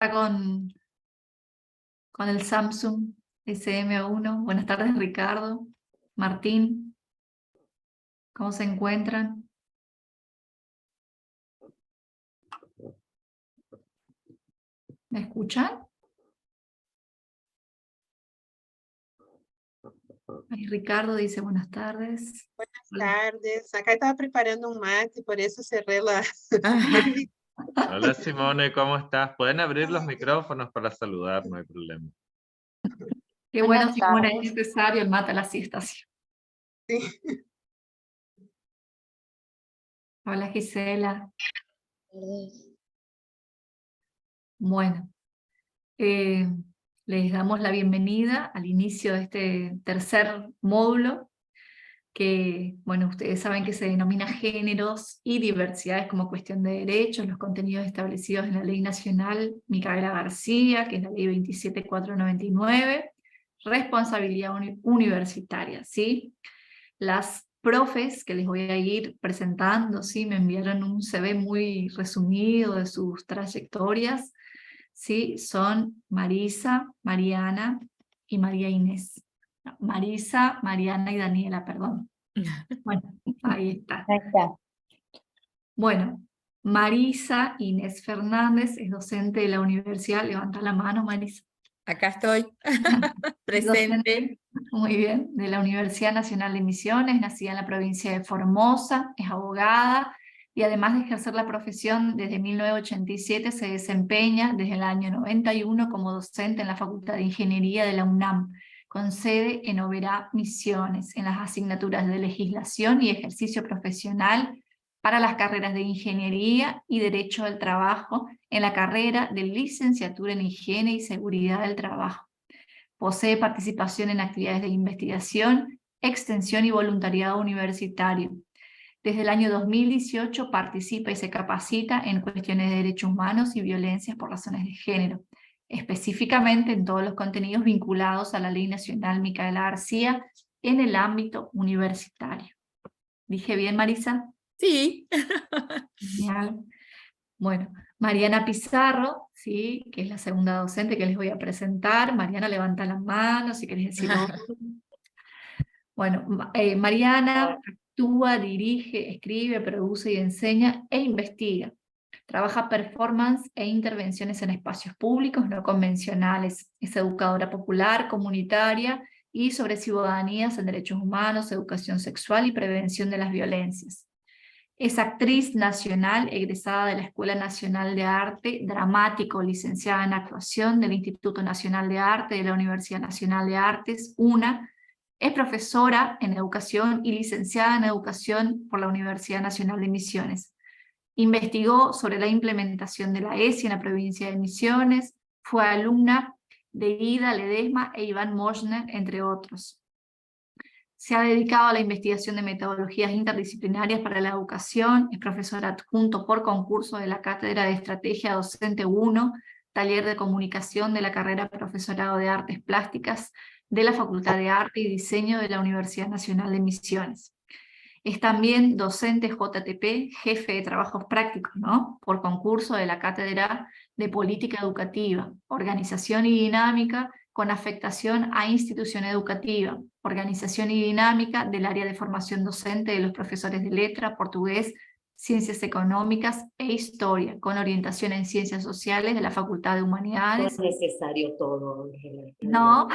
Está con el Samsung SM1. Buenas tardes, Ricardo. Martín, ¿cómo se encuentran? ¿Me escuchan? Ahí Ricardo dice buenas tardes. Buenas tardes. Acá estaba preparando un mate, por eso cerré la... Hola Simone, ¿cómo estás? Pueden abrir los micrófonos para saludar, no hay problema. Qué bueno, Simona, es necesario el mate a la siesta. Sí. Sí. Hola Gisela. Bueno, les damos la bienvenida al inicio de este tercer módulo que, bueno, ustedes saben que se denomina géneros y diversidades como cuestión de derechos, los contenidos establecidos en la Ley Nacional Micaela García, que es la Ley 27499, responsabilidad universitaria, ¿sí? Las profes que les voy a ir presentando, ¿sí? Me enviaron un CV muy resumido de sus trayectorias, ¿sí? Son Marisa, Mariana y María Inés. No, Marisa, Mariana y Daniela, perdón. Bueno, ahí está. Ahí está. Bueno, Marisa Inés Fernández es docente de la universidad. Levanta la mano, Marisa. Acá estoy, Es docente, presente. muy bien, de la Universidad Nacional de Misiones, nacida en la provincia de Formosa, es abogada y además de ejercer la profesión desde 1987 se desempeña desde el año 91 como docente en la Facultad de Ingeniería de la UNAM, con sede en Oberá, Misiones, en las asignaturas de Legislación y Ejercicio Profesional para las carreras de Ingeniería y Derecho del Trabajo en la carrera de Licenciatura en Higiene y Seguridad del Trabajo. Posee participación en actividades de investigación, extensión y voluntariado universitario. Desde el año 2018 participa y se capacita en cuestiones de derechos humanos y violencias por razones de género, específicamente en todos los contenidos vinculados a la Ley Nacional Micaela García en el ámbito universitario. ¿Dije bien, Marisa? Sí. Genial. Bueno, Mariana Pizarro, ¿sí? Que es la segunda docente que les voy a presentar. Mariana, levanta la mano si querés decir algo. Bueno, Mariana actúa, dirige, escribe, produce y enseña e investiga. Trabaja performance e intervenciones en espacios públicos no convencionales. Es educadora popular, comunitaria y sobre ciudadanías en derechos humanos, educación sexual y prevención de las violencias. Es actriz nacional egresada de la Escuela Nacional de Arte Dramático, licenciada en actuación del Instituto Nacional de Arte de la Universidad Nacional de Artes, UNA. Es profesora en educación y licenciada en educación por la Universidad Nacional de Misiones. Investigó sobre la implementación de la ESI en la provincia de Misiones. Fue alumna de Ida Ledesma e Iván Moschner, entre otros. Se ha dedicado a la investigación de metodologías interdisciplinarias para la educación, es profesora adjunto por concurso de la Cátedra de Estrategia Docente 1, taller de comunicación de la carrera Profesorado de Artes Plásticas de la Facultad de Arte y Diseño de la Universidad Nacional de Misiones. Es también docente JTP, jefe de trabajos prácticos, ¿no? Por concurso de la Cátedra de Política Educativa, Organización y Dinámica con afectación a institución educativa, organización y dinámica del área de formación docente de los profesores de letra, portugués, ciencias económicas e historia, con orientación en ciencias sociales de la Facultad de Humanidades. No es necesario todo, Ángela. No.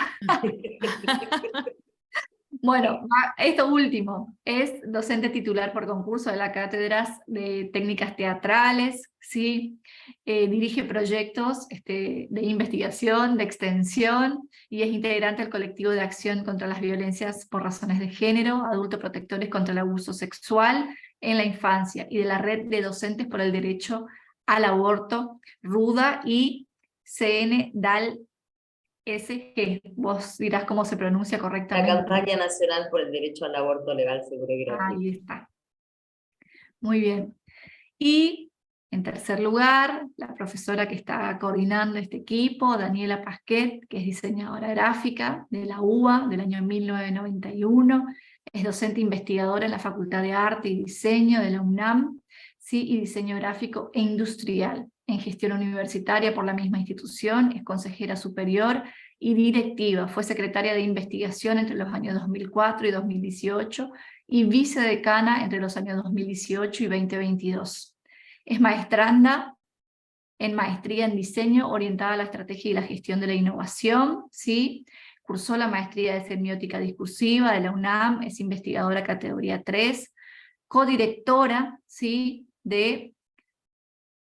Bueno, esto último, es docente titular por concurso de las cátedras de técnicas teatrales, ¿sí? Dirige proyectos de investigación, de extensión, y es integrante del colectivo de acción contra las violencias por razones de género, adultos protectores contra el abuso sexual en la infancia, y de la red de docentes por el derecho al aborto, RUDA y CNDAL. SG, vos dirás cómo se pronuncia La correctamente. campaña nacional por el derecho al aborto legal, seguro y gratuito. Ahí está. Muy bien. Y en tercer lugar, la profesora que está coordinando este equipo, Daniela Pasquet, que es diseñadora gráfica de la UBA del año 1991, es docente investigadora en la Facultad de Arte y Diseño de la UNAM, ¿sí? Y diseño gráfico e industrial. en gestión universitaria por la misma institución, es consejera superior y directiva. Fue secretaria de investigación entre los años 2004 y 2018 y vicedecana entre los años 2018 y 2022. Es maestranda en maestría en diseño orientada a la estrategia y la gestión de la innovación, ¿sí? Cursó la maestría de semiótica discursiva de la UNAM, es investigadora categoría 3, codirectora, ¿sí?, de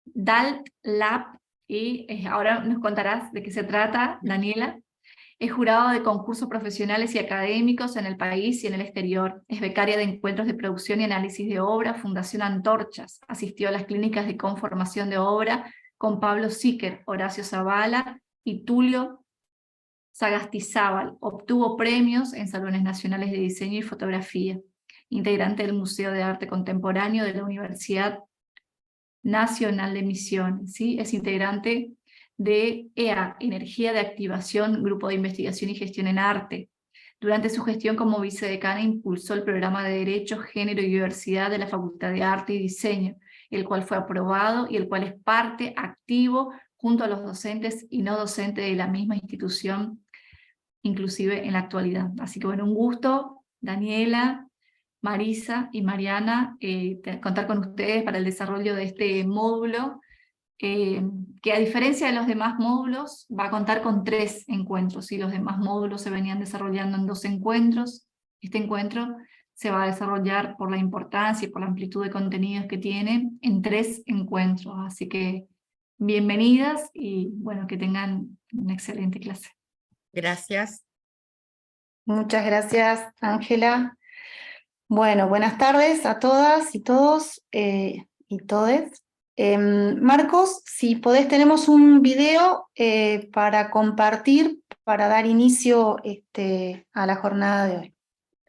DALT Lab, y ahora nos contarás de qué se trata, Daniela. Es jurado de concursos profesionales y académicos en el país y en el exterior. Es becaria de encuentros de producción y análisis de obra, Fundación Antorchas. Asistió a las clínicas de conformación de obra con Pablo Siquer, Horacio Zavala y Tulio Sagastizábal. Obtuvo premios en salones nacionales de diseño y fotografía. Integrante del Museo de Arte Contemporáneo de la Universidad Nacional de Misiones, ¿sí? Es integrante de EA, Energía de Activación, Grupo de Investigación y Gestión en Arte. Durante su gestión como vicedecana impulsó el programa de Derecho, Género y Diversidad de la Facultad de Arte y Diseño, el cual fue aprobado y el cual es parte activo junto a los docentes y no docentes de la misma institución, inclusive en la actualidad. Así que bueno, un gusto, Daniela, Marisa y Mariana, contar con ustedes para el desarrollo de este módulo, que a diferencia de los demás módulos, va a contar con 3 encuentros, y los demás módulos se venían desarrollando en 2 encuentros. Este encuentro se va a desarrollar por la importancia y por la amplitud de contenidos que tiene en 3 encuentros, así que bienvenidas y bueno, que tengan una excelente clase. Gracias. Muchas gracias, Ángela. Bueno, buenas tardes a todas y todos y todes. Marcos, si podés, tenemos un video para compartir, para dar inicio a la jornada de hoy.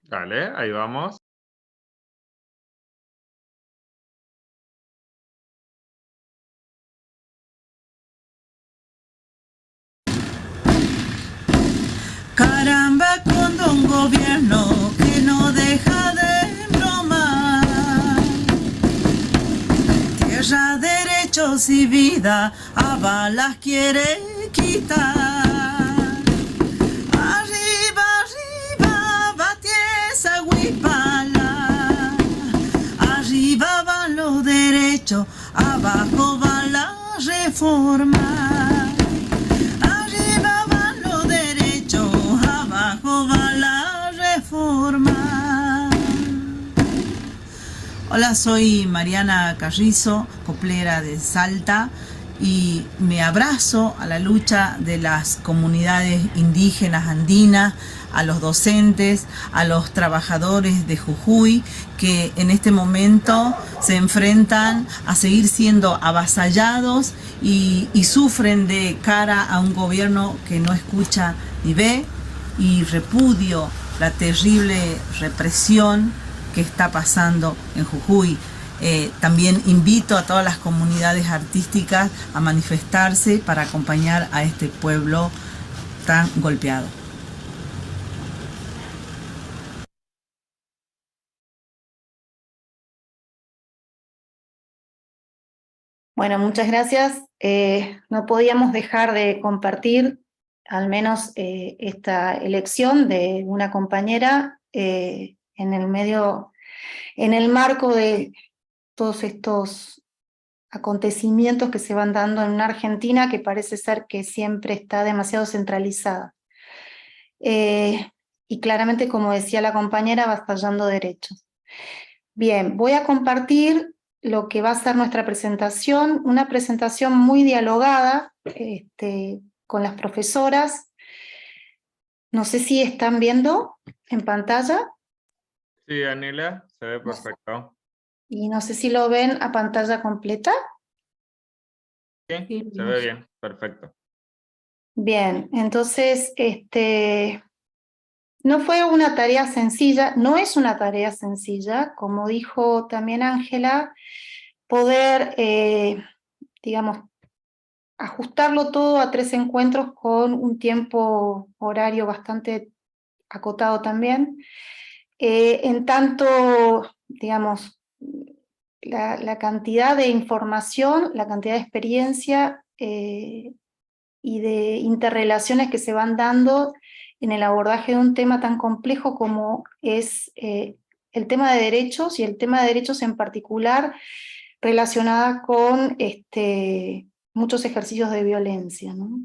Dale, ahí vamos. Caramba, cuando un gobierno que no deja de bromar, tierra, derechos y vida, a balas quiere quitar. Arriba, arriba, bate esa huipala. Arriba van los derechos, abajo va la reforma. Hola, soy Mariana Carrizo, coplera de Salta, y me abrazo a la lucha de las comunidades indígenas andinas, a los docentes, a los trabajadores de Jujuy, que en este momento se enfrentan a seguir siendo avasallados y sufren de cara a un gobierno que no escucha ni ve, y repudio la terrible represión que está pasando en Jujuy. También invito a todas las comunidades artísticas a manifestarse para acompañar a este pueblo tan golpeado. Bueno, muchas gracias. No podíamos dejar de compartir al menos esta elección de una compañera en el marco de todos estos acontecimientos que se van dando en una Argentina que parece ser que siempre está demasiado centralizada. Y claramente, como decía la compañera, avasallando derechos. Bien, voy a compartir lo que va a ser nuestra presentación, una presentación muy dialogada con las profesoras. No sé si están viendo en pantalla. Sí, Daniela, se ve perfecto. Y no sé si lo ven a pantalla completa. Sí, se ve bien, perfecto. Bien, entonces, no fue una tarea sencilla, no es una tarea sencilla, como dijo también Ángela, poder, digamos, ajustarlo todo a 3 encuentros con un tiempo horario bastante acotado también. En tanto, digamos, la cantidad de información, la cantidad de experiencia y de interrelaciones que se van dando en el abordaje de un tema tan complejo como es el tema de derechos, y el tema de derechos en particular relacionada con muchos ejercicios de violencia, ¿no?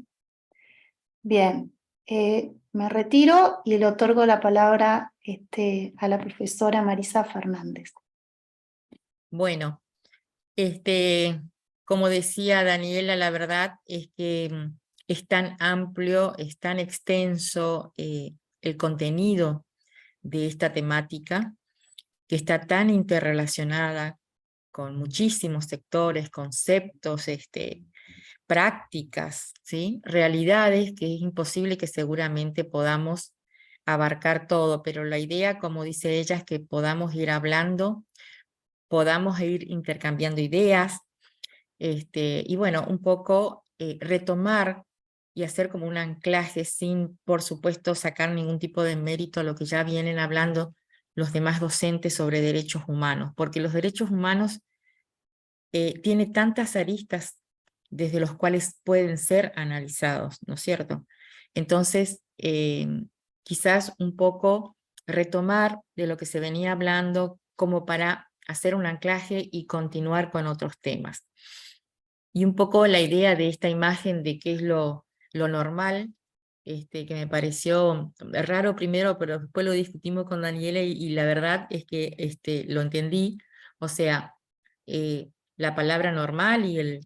Bien, me retiro y le otorgo la palabra a la profesora Marisa Fernández. Bueno, como decía Daniela, la verdad es que es tan amplio, es tan extenso el contenido de esta temática, que está tan interrelacionada con muchísimos sectores, conceptos, prácticas, ¿sí? Realidades, que es imposible que seguramente podamos abarcar todo, pero la idea, como dice ella, es que podamos ir hablando, podamos ir intercambiando ideas, y bueno, un poco retomar y hacer como un anclaje sin, por supuesto, sacar ningún tipo de mérito a lo que ya vienen hablando los demás docentes sobre derechos humanos, porque los derechos humanos tiene tantas aristas desde los cuales pueden ser analizados, ¿no es cierto? Entonces, quizás un poco retomar de lo que se venía hablando como para hacer un anclaje y continuar con otros temas. Y un poco la idea de esta imagen de qué es lo normal, que me pareció raro primero, pero después lo discutimos con Daniela y la verdad es que lo entendí. O sea, la palabra normal y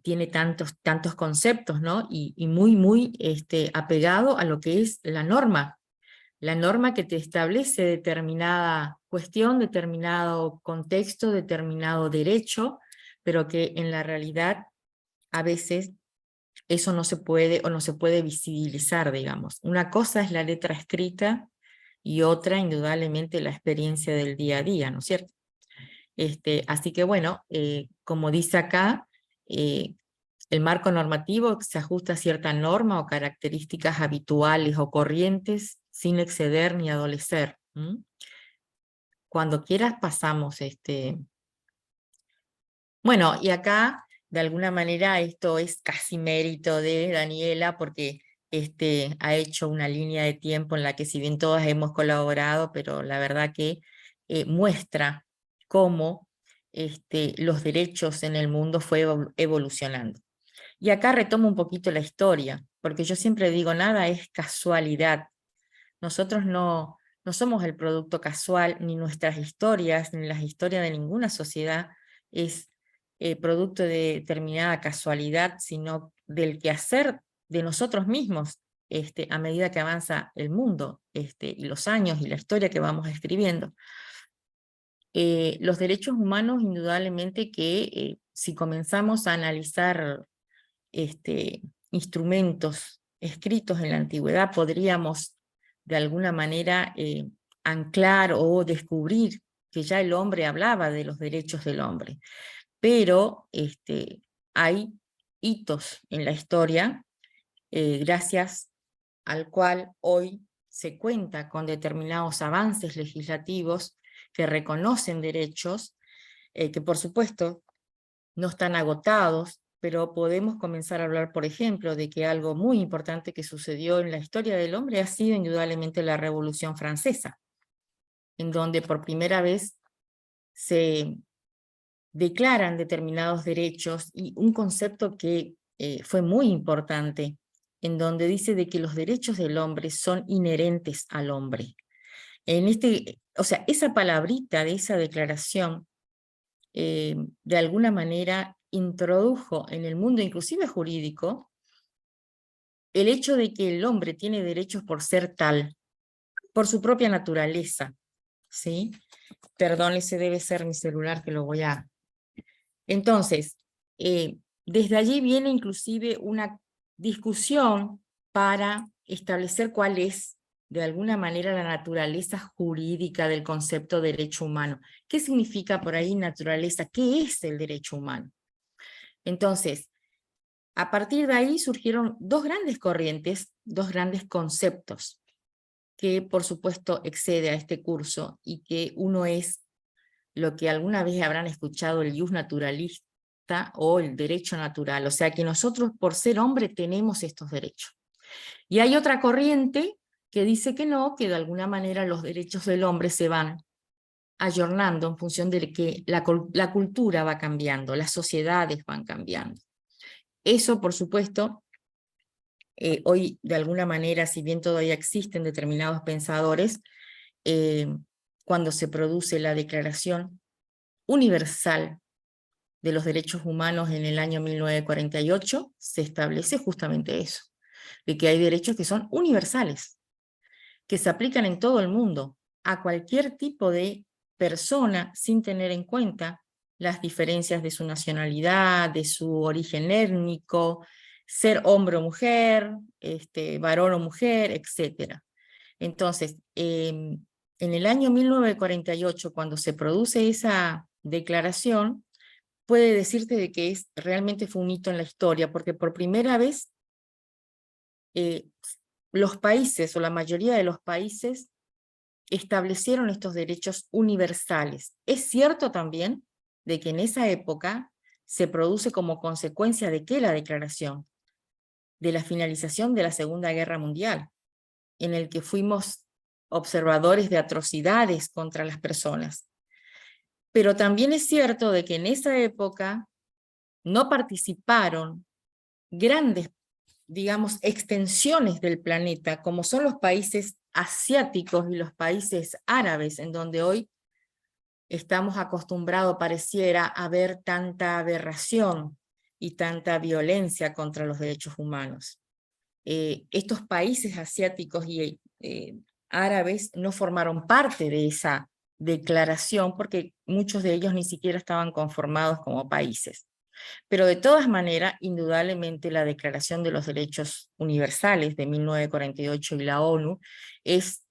tiene tantos conceptos, ¿no? Y muy apegado a lo que es la norma que te establece determinada cuestión, determinado contexto, determinado derecho, pero que en la realidad a veces eso no se puede o no se puede visibilizar, digamos. Una cosa es la letra escrita y otra indudablemente la experiencia del día a día, ¿no es cierto? Así que bueno, como dice acá, el marco normativo se ajusta a cierta norma o características habituales o corrientes sin exceder ni adolecer. Cuando quieras pasamos Bueno, y acá de alguna manera esto es casi mérito de Daniela porque ha hecho una línea de tiempo en la que si bien todas hemos colaborado, pero la verdad que muestra cómo los derechos en el mundo fue evolucionando. Y acá retomo un poquito la historia, porque yo siempre digo, nada es casualidad. Nosotros no somos el producto casual, ni nuestras historias, ni las historias de ninguna sociedad es producto de determinada casualidad, sino del quehacer de nosotros mismos a medida que avanza el mundo y los años y la historia que vamos escribiendo. Los derechos humanos, indudablemente que si comenzamos a analizar instrumentos escritos en la antigüedad, podríamos de alguna manera anclar o descubrir que ya el hombre hablaba de los derechos del hombre. Pero hay hitos en la historia gracias al cual hoy se cuenta con determinados avances legislativos que reconocen derechos, que por supuesto no están agotados, pero podemos comenzar a hablar, por ejemplo, de que algo muy importante que sucedió en la historia del hombre ha sido indudablemente la Revolución Francesa, en donde por primera vez se declaran determinados derechos y un concepto que fue muy importante, en donde dice de que los derechos del hombre son inherentes al hombre. O sea, esa palabrita de esa declaración de alguna manera introdujo en el mundo inclusive jurídico el hecho de que el hombre tiene derechos por ser tal, por su propia naturaleza, ¿sí? Perdón, ese debe ser mi celular que lo voy a... Entonces, desde allí viene inclusive una discusión para establecer cuál es de alguna manera la naturaleza jurídica del concepto de derecho humano. ¿Qué significa por ahí naturaleza? ¿Qué es el derecho humano? Entonces, a partir de ahí surgieron dos grandes corrientes, dos grandes conceptos, que por supuesto excede a este curso y que uno es lo que alguna vez habrán escuchado el ius naturalista o el derecho natural, o sea que nosotros por ser hombre tenemos estos derechos. Y hay otra corriente que dice que no, que de alguna manera los derechos del hombre se van ayornando en función de que la cultura va cambiando, las sociedades van cambiando. Eso, por supuesto, hoy de alguna manera, si bien todavía existen determinados pensadores, cuando se produce la Declaración Universal de los Derechos Humanos en el año 1948, se establece justamente eso, de que hay derechos que son universales, que se aplican en todo el mundo, a cualquier tipo de persona, sin tener en cuenta las diferencias de su nacionalidad, de su origen étnico, ser hombre o mujer, varón o mujer, etc. Entonces, en el año 1948, cuando se produce esa declaración, puede decirte de que realmente fue un hito en la historia, porque por primera vez los países, o la mayoría de los países, establecieron estos derechos universales. Es cierto también de que en esa época se produce como consecuencia de ¿qué? La declaración de la finalización de la Segunda Guerra Mundial, en el que fuimos observadores de atrocidades contra las personas. Pero también es cierto de que en esa época no participaron grandes, digamos, extensiones del planeta, como son los países asiáticos y los países árabes, en donde hoy estamos acostumbrados, pareciera, a ver tanta aberración y tanta violencia contra los derechos humanos. Estos países asiáticos y árabes no formaron parte de esa declaración porque muchos de ellos ni siquiera estaban conformados como países. Pero de todas maneras, indudablemente la Declaración de los Derechos Universales de 1948 y la ONU es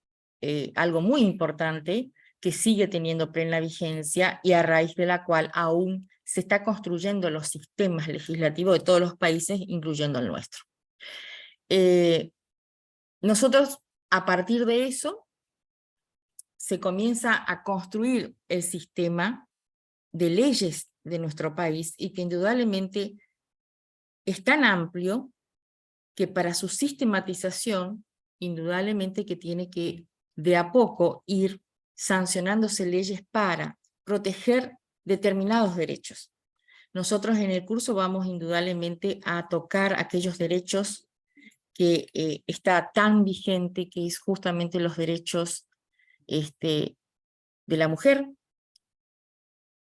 algo muy importante que sigue teniendo plena vigencia y a raíz de la cual aún se está construyendo los sistemas legislativos de todos los países, incluyendo el nuestro. Nosotros, a partir de eso, se comienza a construir el sistema de leyes de nuestro país y que indudablemente es tan amplio que para su sistematización, indudablemente que tiene que de a poco ir sancionándose leyes para proteger determinados derechos. Nosotros en el curso vamos indudablemente a tocar aquellos derechos que está tan vigente, que es justamente los derechos de la mujer,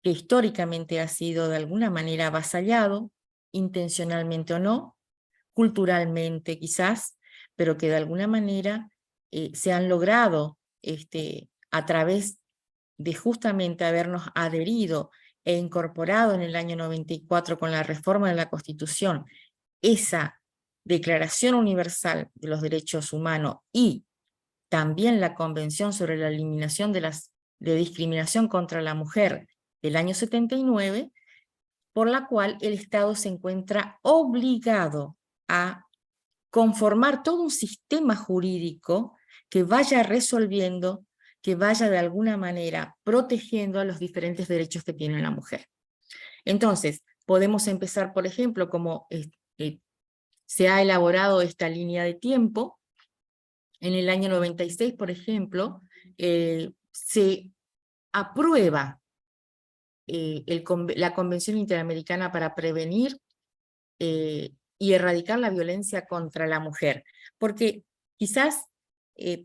que históricamente ha sido de alguna manera avasallado, intencionalmente o no, culturalmente quizás, pero que de alguna manera se han logrado a través de justamente habernos adherido e incorporado en el año 94 con la reforma de la Constitución esa Declaración Universal de los Derechos Humanos y también la Convención sobre la Eliminación de Discriminación contra la Mujer del año 79, por la cual el Estado se encuentra obligado a conformar todo un sistema jurídico que vaya resolviendo, que vaya de alguna manera protegiendo a los diferentes derechos que tiene la mujer. Entonces, podemos empezar, por ejemplo, como se ha elaborado esta línea de tiempo. En el año 96, por ejemplo, se aprueba la Convención Interamericana para prevenir y erradicar la violencia contra la mujer. Porque quizás,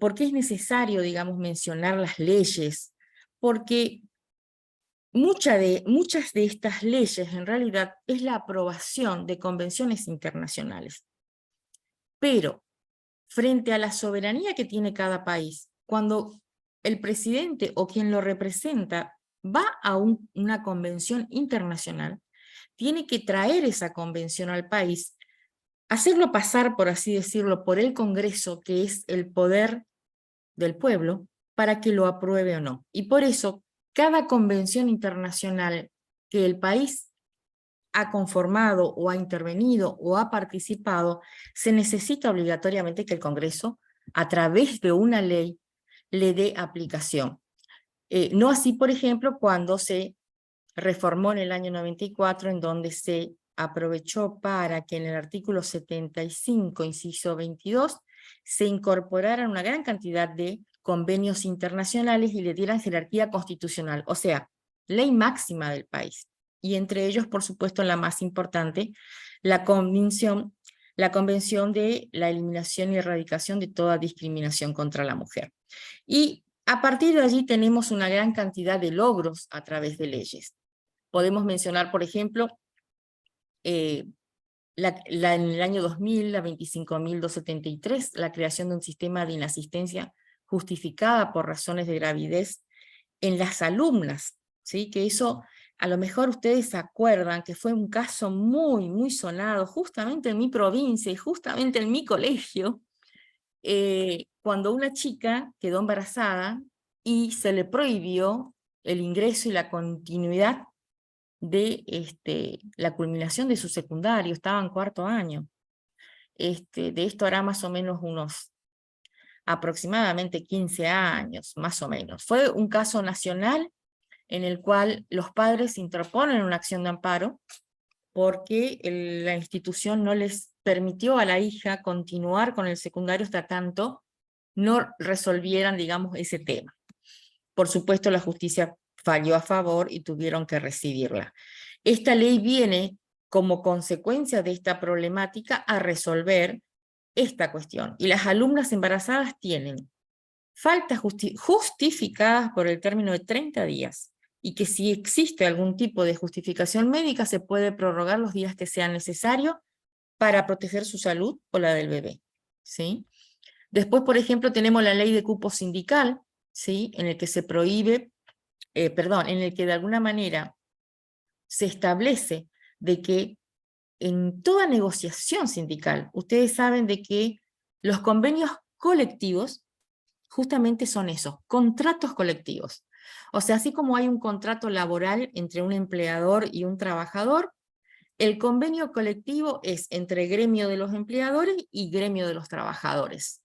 ¿por qué es necesario, digamos, mencionar las leyes? Porque muchas de estas leyes en realidad es la aprobación de convenciones internacionales. Pero frente a la soberanía que tiene cada país, cuando el presidente o quien lo representa va a una convención internacional, tiene que traer esa convención al país, hacerlo pasar, por así decirlo, por el Congreso, que es el poder del pueblo, para que lo apruebe o no. Y por eso, cada convención internacional que el país ha conformado o ha intervenido o ha participado, se necesita obligatoriamente que el Congreso, a través de una ley, le dé aplicación. No así, por ejemplo, cuando se reformó en el año 94, en donde se aprovechó para que en el artículo 75, inciso 22, se incorporaran una gran cantidad de convenios internacionales y le dieran jerarquía constitucional, o sea, ley máxima del país. Y entre ellos, por supuesto, la más importante, la Convención de la Eliminación y Erradicación de toda discriminación contra la mujer. Y a partir de allí tenemos una gran cantidad de logros a través de leyes. Podemos mencionar, por ejemplo, en el año 2000, la 25.273, la creación de un sistema de inasistencia justificada por razones de gravidez en las alumnas, ¿sí? Que eso, a lo mejor ustedes se acuerdan que fue un caso muy, muy sonado, justamente en mi provincia y justamente en mi colegio, cuando una chica quedó embarazada y se le prohibió el ingreso y la continuidad de la culminación de su secundario, estaba en cuarto año. De esto hará más o menos unos aproximadamente 15 años, más o menos. Fue un caso nacional en el cual los padres interponen una acción de amparo porque la institución no les permitió a la hija continuar con el secundario hasta tanto no resolvieran, digamos, ese tema. Por supuesto, la justicia falló a favor y tuvieron que recibirla. Esta ley viene como consecuencia de esta problemática a resolver esta cuestión. Y las alumnas embarazadas tienen faltas justificadas por el término de 30 días, y que si existe algún tipo de justificación médica se puede prorrogar los días que sean necesarios para proteger su salud o la del bebé, ¿sí? Después, por ejemplo, tenemos la ley de cupo sindical, ¿sí? En el que se prohíbe, en el que de alguna manera se establece de que en toda negociación sindical, ustedes saben de que los convenios colectivos justamente son esos, contratos colectivos. O sea, así como hay un contrato laboral entre un empleador y un trabajador, el convenio colectivo es entre gremio de los empleadores y gremio de los trabajadores.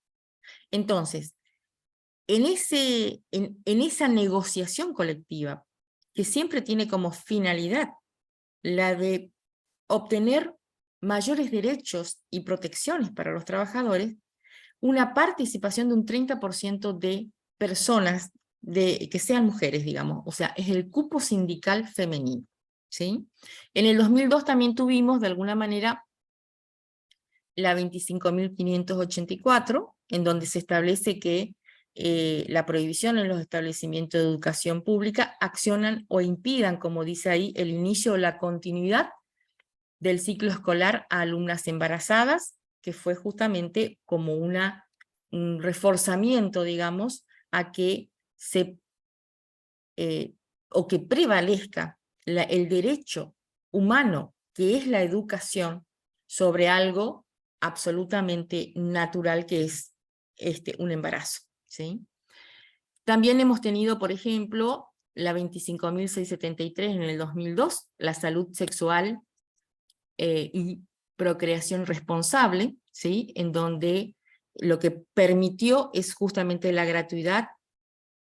Entonces, en esa negociación colectiva, que siempre tiene como finalidad la de obtener mayores derechos y protecciones para los trabajadores, una participación de un 30% de personas que sean mujeres, digamos, o sea, es el cupo sindical femenino, ¿sí? En el 2002 también tuvimos, de alguna manera, la 25.584, en donde se establece que la prohibición en los establecimientos de educación pública accionan o impidan, como dice ahí, el inicio o la continuidad del ciclo escolar a alumnas embarazadas, que fue justamente como un reforzamiento, digamos, a que o que prevalezca el derecho humano, que es la educación, sobre algo absolutamente natural que es un embarazo, ¿sí? También hemos tenido, por ejemplo, la 25.673 en el 2002, la salud sexual y procreación responsable, ¿sí? En donde lo que permitió es justamente la gratuidad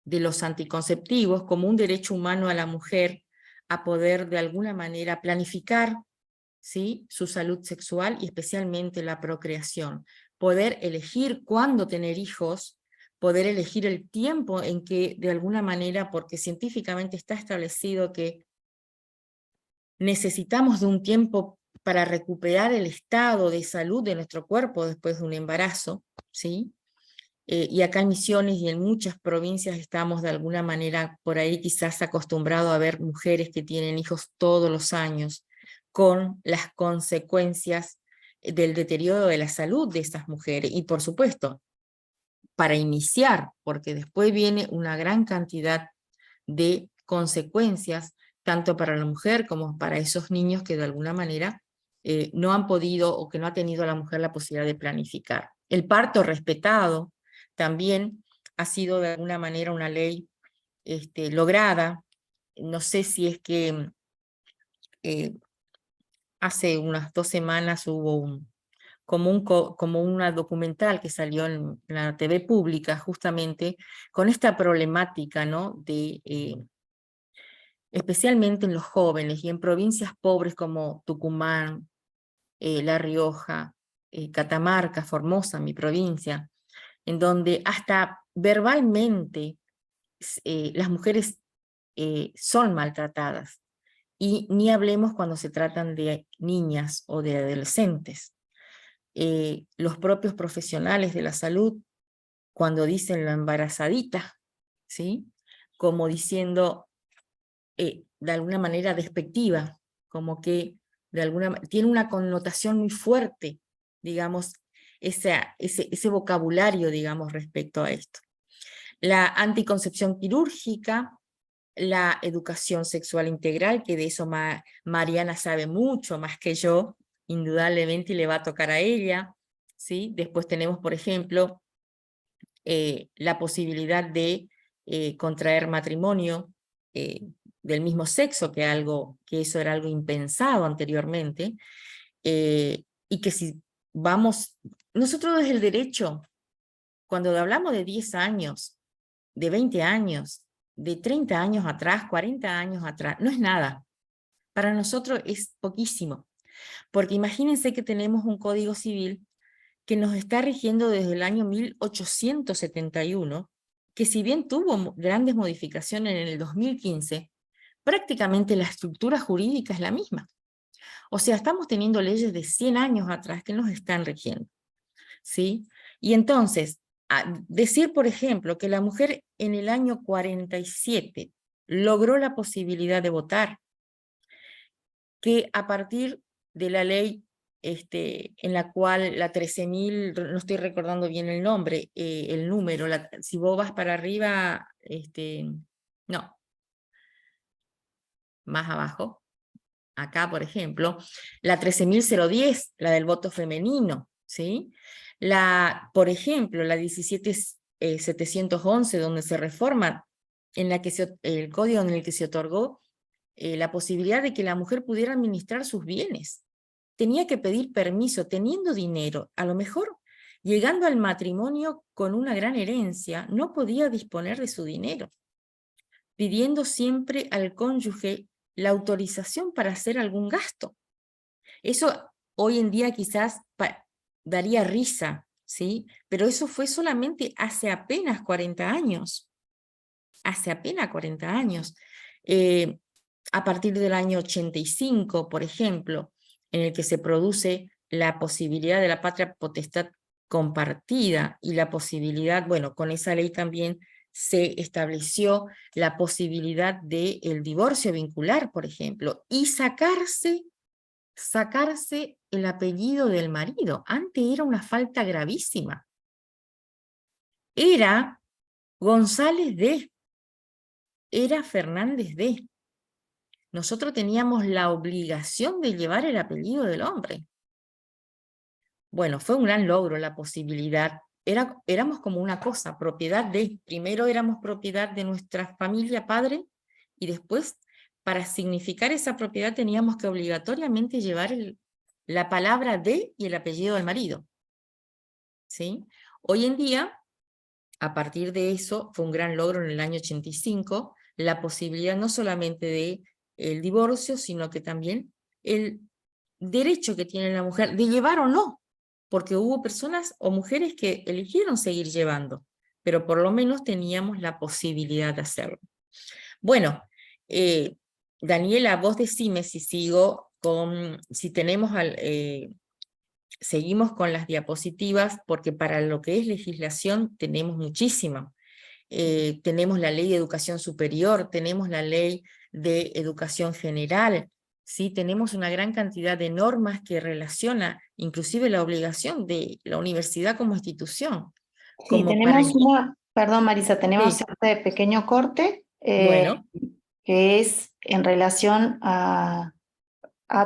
de los anticonceptivos como un derecho humano a la mujer a poder de alguna manera planificar, ¿sí? Su salud sexual y especialmente la procreación. Poder elegir cuándo tener hijos, poder elegir el tiempo en que de alguna manera, porque científicamente está establecido que necesitamos de un tiempo para recuperar el estado de salud de nuestro cuerpo después de un embarazo, ¿sí? Y acá en Misiones y en muchas provincias estamos de alguna manera por ahí quizás acostumbrados a ver mujeres que tienen hijos todos los años, con las consecuencias del deterioro de la salud de estas mujeres. Y por supuesto, para iniciar, porque después viene una gran cantidad de consecuencias, tanto para la mujer como para esos niños que de alguna manera no han podido o que no ha tenido la mujer la posibilidad de planificar. El parto respetado también ha sido de alguna manera una ley lograda. No sé si es que hace unas 2 semanas hubo como una documental que salió en la TV pública, justamente, con esta problemática, ¿no? Especialmente en los jóvenes y en provincias pobres como Tucumán, La Rioja, Catamarca, Formosa, mi provincia, en donde hasta verbalmente las mujeres son maltratadas. Y ni hablemos cuando se tratan de niñas o de adolescentes. Los propios profesionales de la salud, cuando dicen la embarazadita, ¿sí? Como diciendo de alguna manera despectiva, como que tiene una connotación muy fuerte, digamos, ese vocabulario, digamos, respecto a esto. La anticoncepción quirúrgica, la educación sexual integral, que de eso Mariana sabe mucho más que yo, indudablemente, y le va a tocar a ella, ¿sí? Después tenemos, por ejemplo, la posibilidad de contraer matrimonio del mismo sexo, que eso era algo impensado anteriormente, y que si vamos, nosotros desde el derecho, cuando hablamos de 10 años, de 20 años, de 30 años atrás, 40 años atrás, no es nada. Para nosotros es poquísimo, porque imagínense que tenemos un Código Civil que nos está rigiendo desde el año 1871, que si bien tuvo grandes modificaciones en el 2015, prácticamente la estructura jurídica es la misma. O sea, estamos teniendo leyes de 100 años atrás que nos están rigiendo, ¿sí? Y entonces, decir, por ejemplo, que la mujer en el año 47 logró la posibilidad de votar, que a partir de la ley en la cual la 13.000, no estoy recordando bien el nombre, el número, si vos vas para arriba, no, más abajo, acá por ejemplo, la 13.010, la del voto femenino, ¿sí? Por ejemplo, la 17.711, donde se reforma, el código en el que se otorgó la posibilidad de que la mujer pudiera administrar sus bienes. Tenía que pedir permiso, teniendo dinero, a lo mejor llegando al matrimonio con una gran herencia, no podía disponer de su dinero, pidiendo siempre al cónyuge la autorización para hacer algún gasto. Eso hoy en día quizás daría risa, ¿sí? Pero eso fue solamente hace apenas 40 años. Hace apenas 40 años. A partir del año 85, por ejemplo, en el que se produce la posibilidad de la patria potestad compartida y la posibilidad, bueno, con esa ley también se estableció la posibilidad del divorcio vincular, por ejemplo, y sacarse el apellido del marido. Antes era una falta gravísima. Era González de, era Fernández de. Nosotros teníamos la obligación de llevar el apellido del hombre. Bueno, fue un gran logro la posibilidad. Éramos como una cosa, propiedad de, primero éramos propiedad de nuestra familia padre, y después, para significar esa propiedad, teníamos que obligatoriamente llevar la palabra de y el apellido del marido. ¿Sí? Hoy en día, a partir de eso, fue un gran logro en el año 85, la posibilidad no solamente de el divorcio, sino que también el derecho que tiene la mujer de llevar o no, porque hubo personas o mujeres que eligieron seguir llevando, pero por lo menos teníamos la posibilidad de hacerlo. Bueno, Daniela, vos decime si seguimos con las diapositivas, porque para lo que es legislación tenemos muchísima. Tenemos la ley de educación superior, tenemos la ley de educación general, ¿sí? Tenemos una gran cantidad de normas que relaciona inclusive la obligación de la universidad como institución. Sí, tenemos perdón Marisa, tenemos este pequeño corte bueno, que es en relación a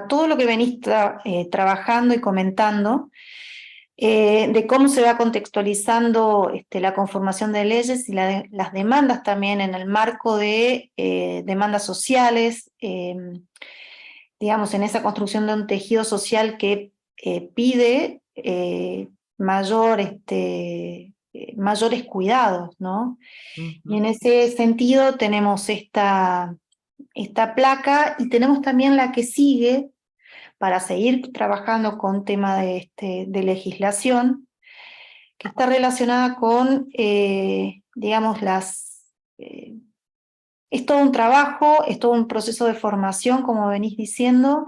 todo lo que venís trabajando y comentando, de cómo se va contextualizando la conformación de leyes y las demandas también en el marco de demandas sociales, digamos, en esa construcción de un tejido social que pide mayores cuidados, ¿no? Y Ujú. en ese sentido tenemos esta placa y tenemos también la que sigue para seguir trabajando con tema de legislación, que está relacionada con, digamos, es todo un trabajo, es todo un proceso de formación, como venís diciendo,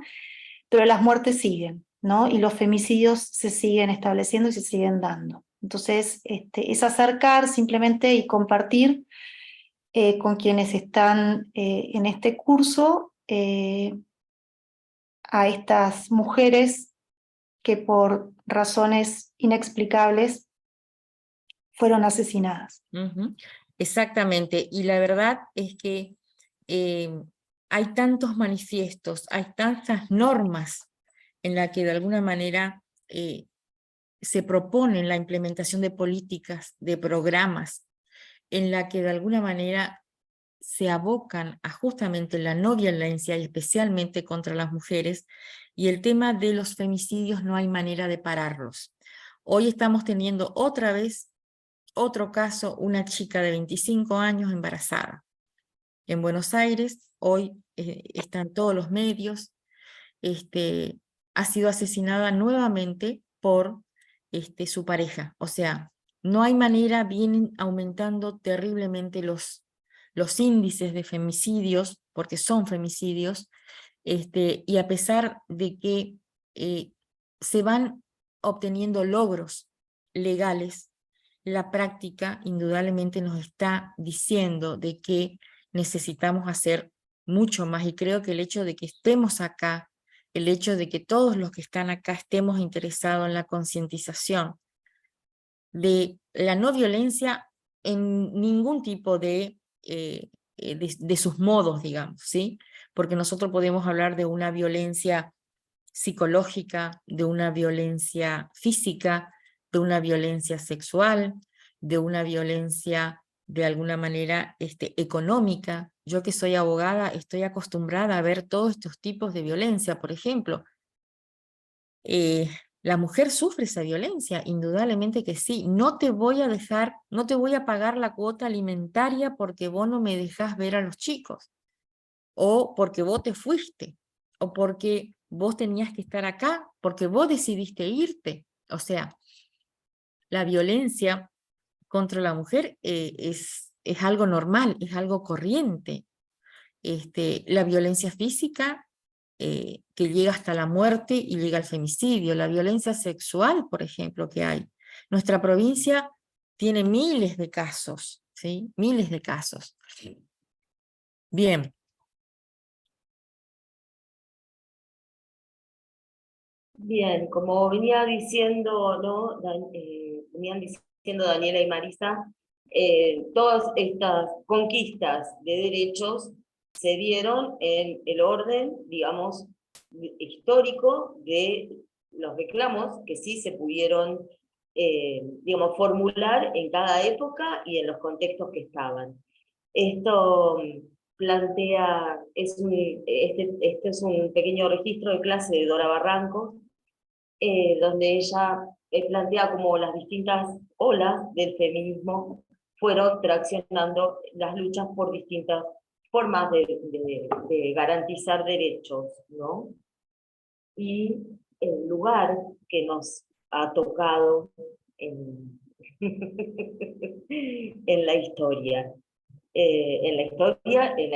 pero las muertes siguen, ¿no? Y los femicidios se siguen estableciendo y se siguen dando. Entonces, es acercar simplemente y compartir con quienes están en este curso a estas mujeres que por razones inexplicables fueron asesinadas. Ujú. Exactamente, y la verdad es que hay tantos manifiestos, hay tantas normas en la que de alguna manera se propone la implementación de políticas, de programas, en la que de alguna manera se abocan a justamente la no violencia y especialmente contra las mujeres, y el tema de los femicidios no hay manera de pararlos. Hoy estamos teniendo otra vez otro caso, una chica de 25 años embarazada. En Buenos Aires, hoy están todos los medios, ha sido asesinada nuevamente por su pareja. O sea, no hay manera, vienen aumentando terriblemente los índices de femicidios, porque son femicidios, y a pesar de que se van obteniendo logros legales, la práctica indudablemente nos está diciendo de que necesitamos hacer mucho más, y creo que el hecho de que estemos acá, el hecho de que todos los que están acá estemos interesados en la concientización de la no violencia en ningún tipo de sus modos, digamos, ¿sí? Porque nosotros podemos hablar de una violencia psicológica, de una violencia física, de una violencia sexual, de una violencia de alguna manera económica. Yo que soy abogada estoy acostumbrada a ver todos estos tipos de violencia. Por ejemplo, la mujer sufre esa violencia, indudablemente que sí. No te voy a dejar, no te voy a pagar la cuota alimentaria porque vos no me dejás ver a los chicos, o porque vos te fuiste, o porque vos tenías que estar acá, porque vos decidiste irte. O sea, la violencia contra la mujer es algo normal, es algo corriente. La violencia física que llega hasta la muerte y llega al femicidio, la violencia sexual, por ejemplo, que hay. Nuestra provincia tiene miles de casos, ¿sí? Miles de casos. Bien. Bien, como venía diciendo, ¿no? Venían diciendo Daniela y Marisa, todas estas conquistas de derechos se dieron en el orden, digamos, histórico de los reclamos que sí se pudieron, digamos, formular en cada época y en los contextos que estaban. Esto plantea, este es un pequeño registro de clase de Dora Barranco, donde ella plantea como las distintas olas del feminismo fueron traccionando las luchas por distintas formas de garantizar derechos, ¿no? Y el lugar que nos ha tocado en, en la historia. En la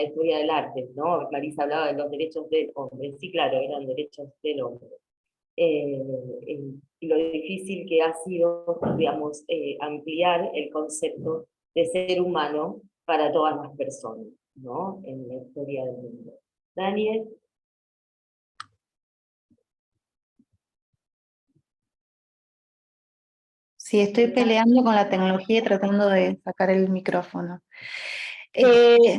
historia del arte, ¿no? Marisa hablaba de los derechos del hombre, sí, claro, eran derechos del hombre. Lo difícil que ha sido, digamos, ampliar el concepto de ser humano para todas las personas, ¿no? En la historia del mundo. Daniel. Sí, estoy peleando con la tecnología y tratando de sacar el micrófono.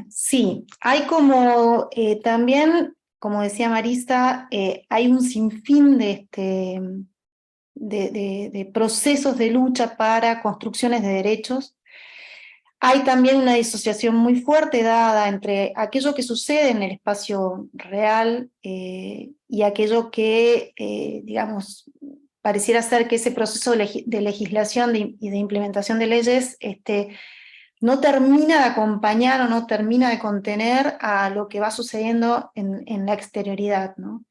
Sí, hay como también, como decía Marisa, hay un sinfín de procesos de lucha para construcciones de derechos. Hay también una disociación muy fuerte dada entre aquello que sucede en el espacio real y aquello que, digamos, pareciera ser que ese proceso de legislación y de implementación de leyes no termina de acompañar o no termina de contener a lo que va sucediendo en la exterioridad, ¿no?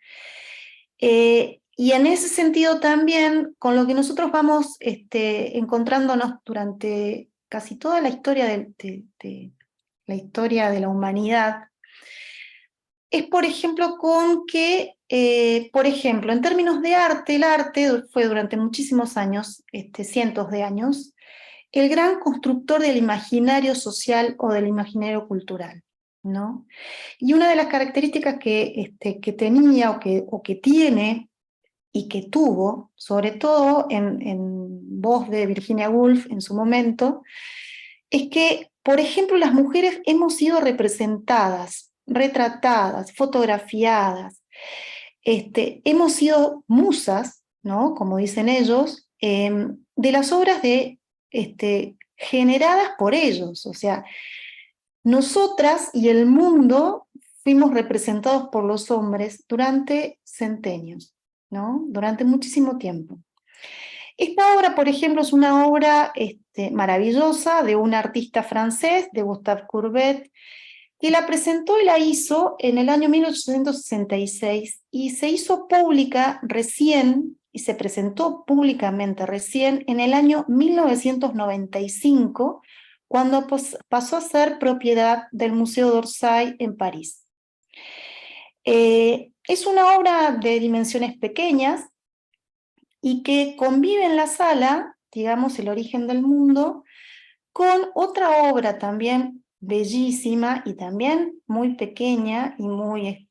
Y en ese sentido también, con lo que nosotros vamos encontrándonos durante casi toda la historia la historia de la humanidad, es por ejemplo con que, por ejemplo, en términos de arte, el arte fue durante muchísimos años, cientos de años, el gran constructor del imaginario social o del imaginario cultural, ¿no? Y una de las características que tenía o que tiene y que tuvo, sobre todo en voz de Virginia Woolf en su momento, es que, por ejemplo, las mujeres hemos sido representadas, retratadas, fotografiadas, hemos sido musas, ¿no? Como dicen ellos, de las obras generadas por ellos. O sea, nosotras y el mundo fuimos representados por los hombres durante centenios, ¿no? Durante muchísimo tiempo. Esta obra, por ejemplo, es una obra maravillosa de un artista francés, de Gustave Courbet, que la presentó y la hizo en el año 1866 y se hizo pública recién, y se presentó públicamente recién en el año 1995, cuando pasó a ser propiedad del Museo d'Orsay en París. Es una obra de dimensiones pequeñas y que convive en la sala, digamos, El origen del mundo, con otra obra también bellísima y también muy pequeña y muy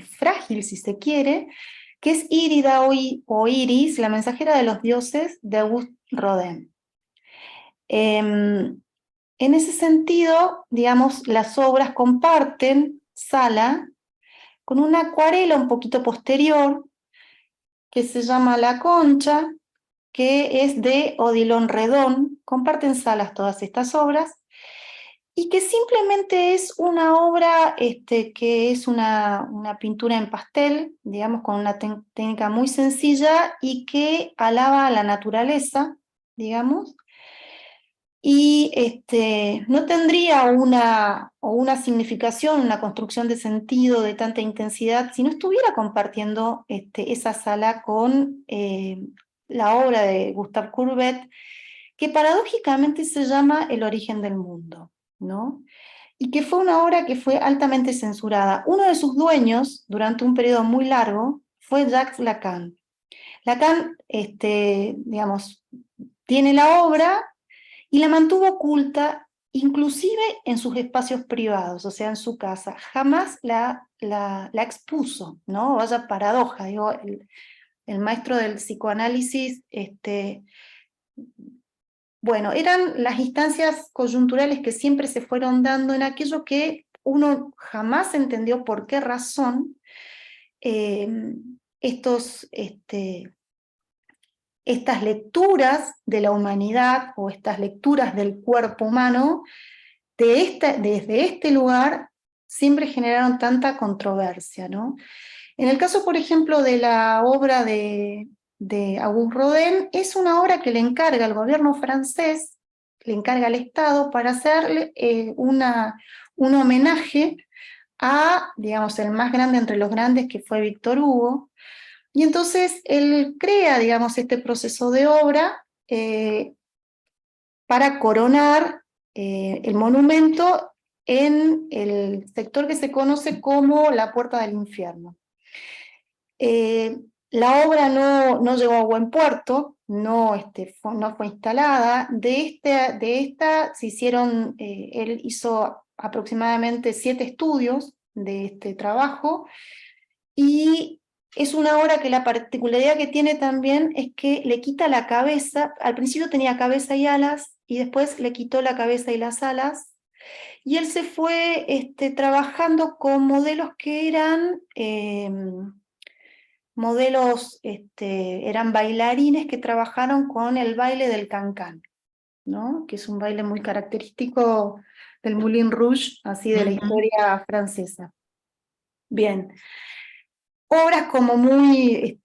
frágil, si se quiere, que es Írida o Iris, la mensajera de los dioses, de Auguste Rodin. En ese sentido, digamos, las obras comparten sala con una acuarela un poquito posterior que se llama La Concha, que es de Odilon Redon. Comparten salas todas estas obras, y que simplemente es una obra que es una pintura en pastel, digamos, con una técnica muy sencilla y que alaba a la naturaleza, digamos, y no tendría una significación, una construcción de sentido de tanta intensidad si no estuviera compartiendo esa sala con la obra de Gustave Courbet, que paradójicamente se llama El origen del mundo, ¿no? Y que fue una obra que fue altamente censurada. Uno de sus dueños, durante un periodo muy largo, fue Jacques Lacan. Lacan, digamos, tiene la obra y la mantuvo oculta, inclusive en sus espacios privados, o sea, en su casa. Jamás la expuso, ¿no? Vaya paradoja, digo, el maestro del psicoanálisis, bueno, eran las instancias coyunturales que siempre se fueron dando en aquello que uno jamás entendió por qué razón estas lecturas de la humanidad o estas lecturas del cuerpo humano desde este lugar siempre generaron tanta controversia, ¿no? En el caso, por ejemplo, de la obra de Auguste Rodin, es una obra que le encarga al gobierno francés, le encarga al Estado para hacerle un homenaje a, digamos, el más grande entre los grandes, que fue Víctor Hugo. Y entonces él crea, digamos, este proceso de obra para coronar el monumento en el sector que se conoce como la Puerta del Infierno. La obra no llegó a buen puerto, no fue instalada. De esta se hicieron, él hizo aproximadamente 7 estudios de este trabajo, y es una obra que la particularidad que tiene también es que le quita la cabeza. Al principio tenía cabeza y alas, y después le quitó la cabeza y las alas, y él se fue trabajando con modelos que eran eran bailarines que trabajaron con el baile del cancán, ¿no? Que es un baile muy característico del Moulin Rouge, así de la historia francesa. Bien. Obras como muy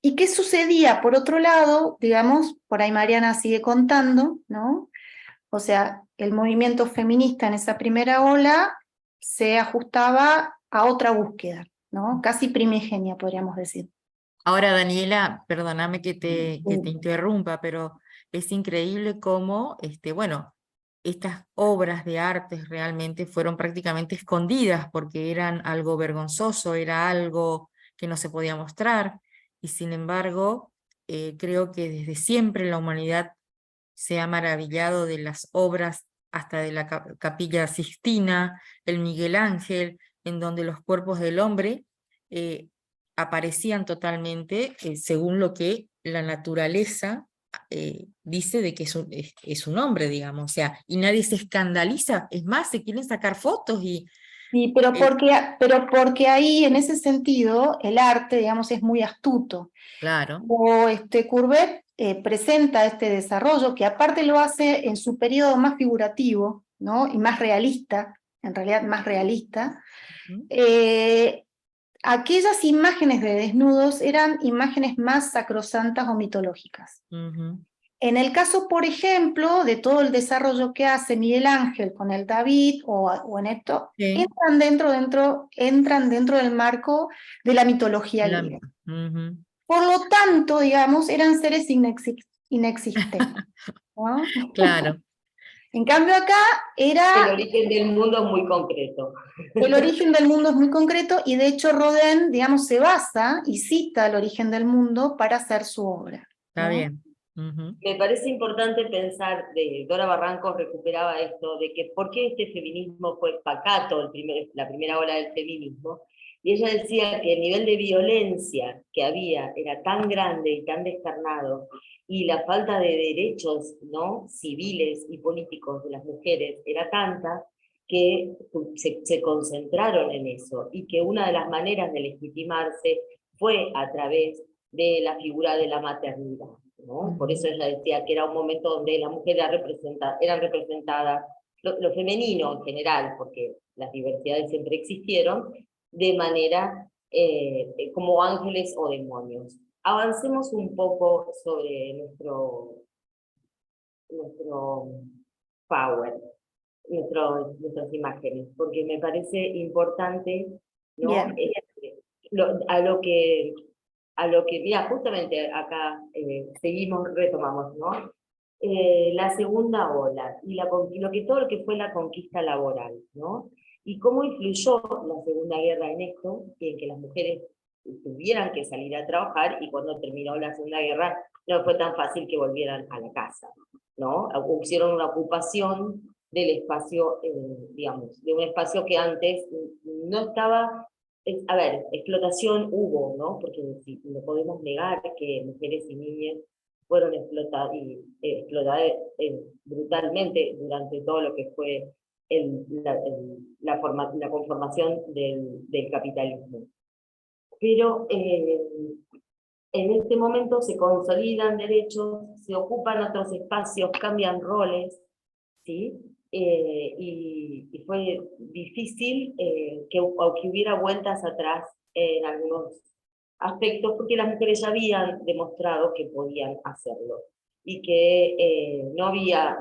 ¿Y qué sucedía? Por otro lado, digamos, por ahí Mariana sigue contando, ¿no? O sea, el movimiento feminista en esa primera ola se ajustaba a otra búsqueda, ¿no? Casi primigenia, podríamos decir. Ahora, Daniela, perdóname que te Sí. interrumpa, pero es increíble cómo, bueno, estas obras de arte realmente fueron prácticamente escondidas porque eran algo vergonzoso, era algo que no se podía mostrar, y sin embargo, creo que desde siempre la humanidad se ha maravillado de las obras hasta de la Capilla Sixtina, el Miguel Ángel, en donde los cuerpos del hombre eh, aparecían totalmente según lo que la naturaleza dice de que es un hombre, digamos, o sea, y nadie se escandaliza, es más, se quieren sacar fotos y... Sí, pero porque ahí, en ese sentido, el arte, digamos, es muy astuto. Claro. O Courbet presenta este desarrollo, que aparte lo hace en su periodo más figurativo, ¿no? Y más realista, en realidad más realista. Aquellas imágenes de desnudos eran imágenes más sacrosantas o mitológicas. En el caso, por ejemplo, de todo el desarrollo que hace Miguel Ángel con el David o en esto, Sí. entran dentro del marco de la mitología griega. Por lo tanto, digamos, eran seres inexistentes, ¿no? Claro. En cambio acá El era... origen del mundo es muy concreto. El origen del mundo es muy concreto y de hecho Rodin, digamos, se basa y cita el origen del mundo para hacer su obra, ¿no? Está bien. Me parece importante pensar, Dora Barrancos recuperaba esto, de que por qué este feminismo fue pacato, la primera ola del feminismo, y ella decía que el nivel de violencia que había era tan grande y tan descarnado, y la falta de derechos, ¿no?, civiles y políticos de las mujeres era tanta, que se concentraron en eso, y que una de las maneras de legitimarse fue a través de la figura de la maternidad, ¿no? Por eso ella decía que era un momento donde las mujeres eran representadas, lo femenino en general, porque las diversidades siempre existieron, de manera como ángeles o demonios. Avancemos un poco sobre nuestro power, nuestras imágenes, porque me parece importante, ¿no? A lo que, mira, justamente acá retomamos, ¿no? La segunda ola, y todo lo que fue la conquista laboral, ¿no? Y cómo influyó la Segunda Guerra en esto, y en que las mujeres tuvieran que salir a trabajar, y cuando terminó la Segunda Guerra no fue tan fácil que volvieran a la casa, ¿no? Hicieron una ocupación del espacio, digamos, de un espacio que antes no estaba. A ver, explotación hubo, ¿no? Porque no podemos negar que mujeres y niñas fueron explotadas brutalmente durante todo lo que fue la conformación del capitalismo. Pero en este momento se consolidan derechos, se ocupan otros espacios, cambian roles, ¿sí? Y fue difícil que hubiera vueltas atrás en algunos aspectos, porque las mujeres ya habían demostrado que podían hacerlo, y que no había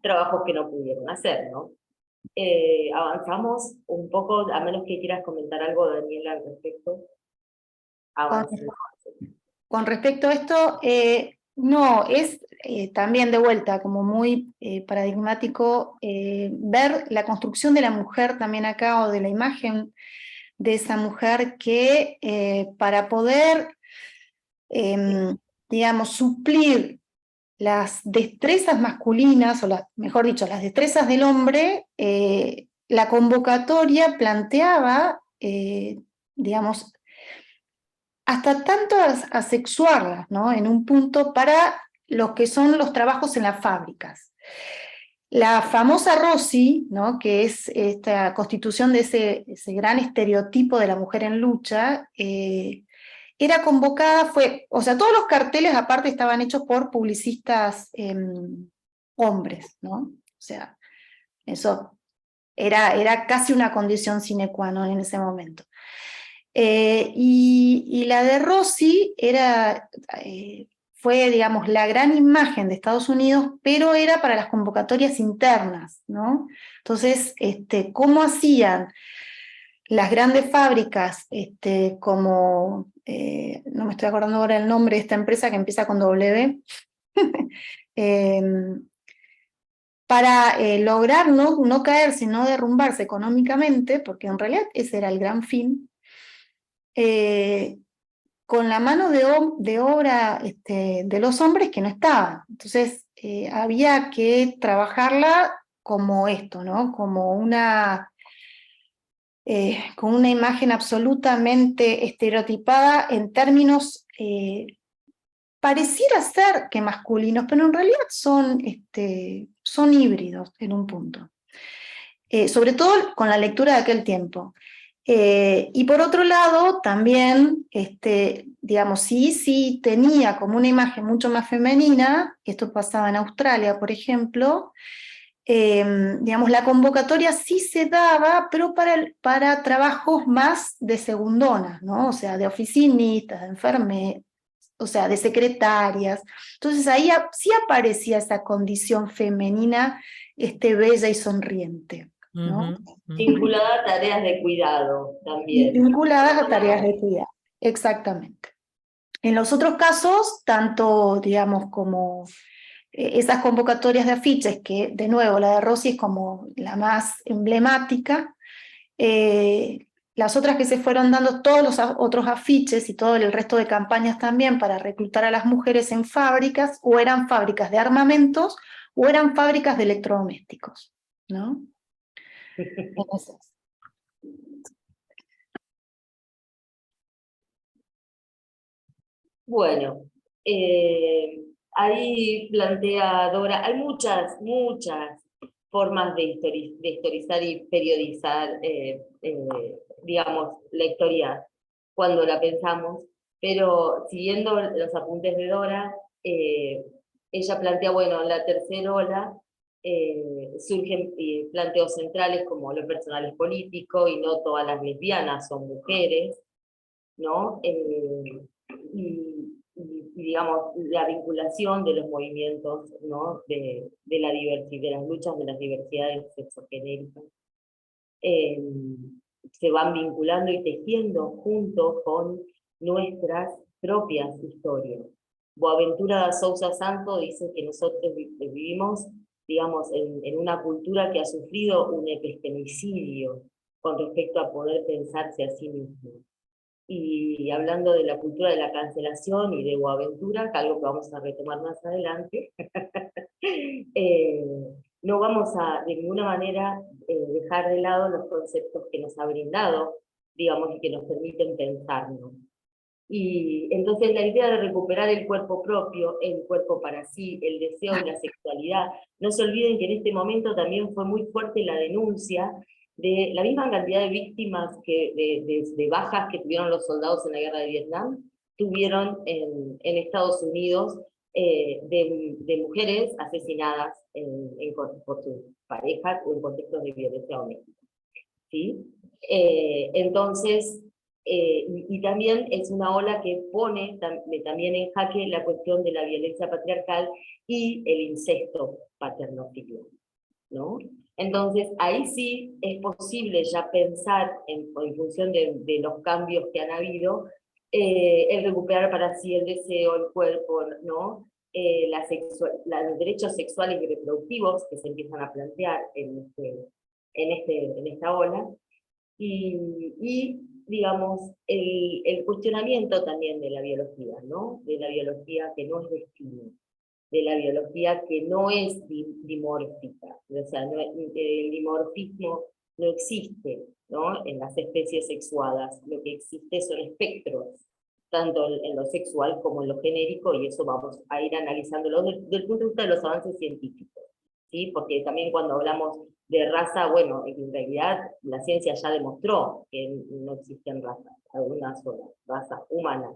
trabajos que no pudieron hacer, ¿no? Avanzamos un poco, a menos que quieras comentar algo, Daniela, al respecto. Con respecto a esto, no, es también de vuelta como muy paradigmático ver la construcción de la mujer también acá, o de la imagen de esa mujer que para poder, digamos, suplir las destrezas masculinas, o mejor dicho, las destrezas del hombre, la convocatoria planteaba, digamos, hasta tanto asexuarlas, ¿no? En un punto para los que son los trabajos en las fábricas. La famosa Rossi, ¿no?, que es esta constitución de ese gran estereotipo de la mujer en lucha, era convocada, o sea, todos los carteles aparte estaban hechos por publicistas hombres, ¿no? O sea, eso era casi una condición sine qua non en ese momento. Y la de Rossi fue, digamos, la gran imagen de Estados Unidos, pero era para las convocatorias internas, ¿no? Entonces, ¿cómo hacían las grandes fábricas, como, no me estoy acordando ahora el nombre de esta empresa que empieza con W, para lograr no caerse, no derrumbarse económicamente, porque en realidad ese era el gran fin, con la mano de obra de los hombres que no estaban. Entonces había que trabajarla como esto, ¿no? Como con una imagen absolutamente estereotipada en términos pareciera ser que masculinos, pero en realidad son híbridos en un punto. Sobre todo con la lectura de aquel tiempo. Y por otro lado, también, digamos, sí tenía como una imagen mucho más femenina, esto pasaba en Australia, por ejemplo, digamos, la convocatoria sí se daba, pero para trabajos más de segundonas, ¿no? O sea, de oficinistas, de enfermeras, o sea, de secretarias. Entonces ahí sí aparecía esa condición femenina, bella y sonriente, ¿no? Ujú, ujú. Vinculada a tareas de cuidado también. Vinculadas a tareas de cuidado, exactamente. En los otros casos, tanto, digamos, como esas convocatorias de afiches, que de nuevo la de Rossi es como la más emblemática, las otras que se fueron dando, todos los otros afiches y todo el resto de campañas también para reclutar a las mujeres en fábricas, o eran fábricas de armamentos, o eran fábricas de electrodomésticos, ¿no? Entonces, Bueno, ahí plantea Dora, hay muchas formas de historizar y periodizar, digamos, la historia cuando la pensamos, pero siguiendo los apuntes de Dora, ella plantea, bueno, en la tercera ola surgen planteos centrales como lo personal es político y no todas las lesbianas son mujeres, ¿no? Y, digamos, la vinculación de los movimientos, ¿no? de la diversidad, de las luchas de las diversidades sexogenéricas, se van vinculando y tejiendo junto con nuestras propias historias. Boaventura da Sousa Santo dice que nosotros vivimos, digamos, en una cultura que ha sufrido un epistemicidio con respecto a poder pensarse a sí mismo. Y hablando de la cultura de la cancelación y de Boaventura, que algo que vamos a retomar más adelante, no vamos a de ninguna manera dejar de lado los conceptos que nos ha brindado, digamos, y que nos permiten pensarnos. Y entonces la idea de recuperar el cuerpo propio, el cuerpo para sí, el deseo y la sexualidad, no se olviden que en este momento también fue muy fuerte la denuncia de la misma cantidad de víctimas, de bajas que tuvieron los soldados en la guerra de Vietnam, tuvieron en Estados Unidos de mujeres asesinadas por sus parejas o en contextos de violencia doméstica. ¿Sí? Entonces, y también es una ola que pone también en jaque la cuestión de la violencia patriarcal y el incesto paterno-filial, ¿no? Entonces, ahí sí es posible ya pensar, en función de los cambios que han habido, el recuperar para sí el deseo, el cuerpo, ¿no? Los derechos sexuales y reproductivos que se empiezan a plantear en esta ola, y digamos, el cuestionamiento también de la biología, ¿no? De la biología que no es destino, de la biología que no es dimórfica, o sea, el dimorfismo no existe, ¿no? En las especies sexuadas, lo que existe son espectros, tanto en lo sexual como en lo genérico, y eso vamos a ir analizándolo desde el punto de vista de los avances científicos, ¿sí? Porque también cuando hablamos de raza, bueno, en realidad la ciencia ya demostró que no existen razas, alguna sola raza humana.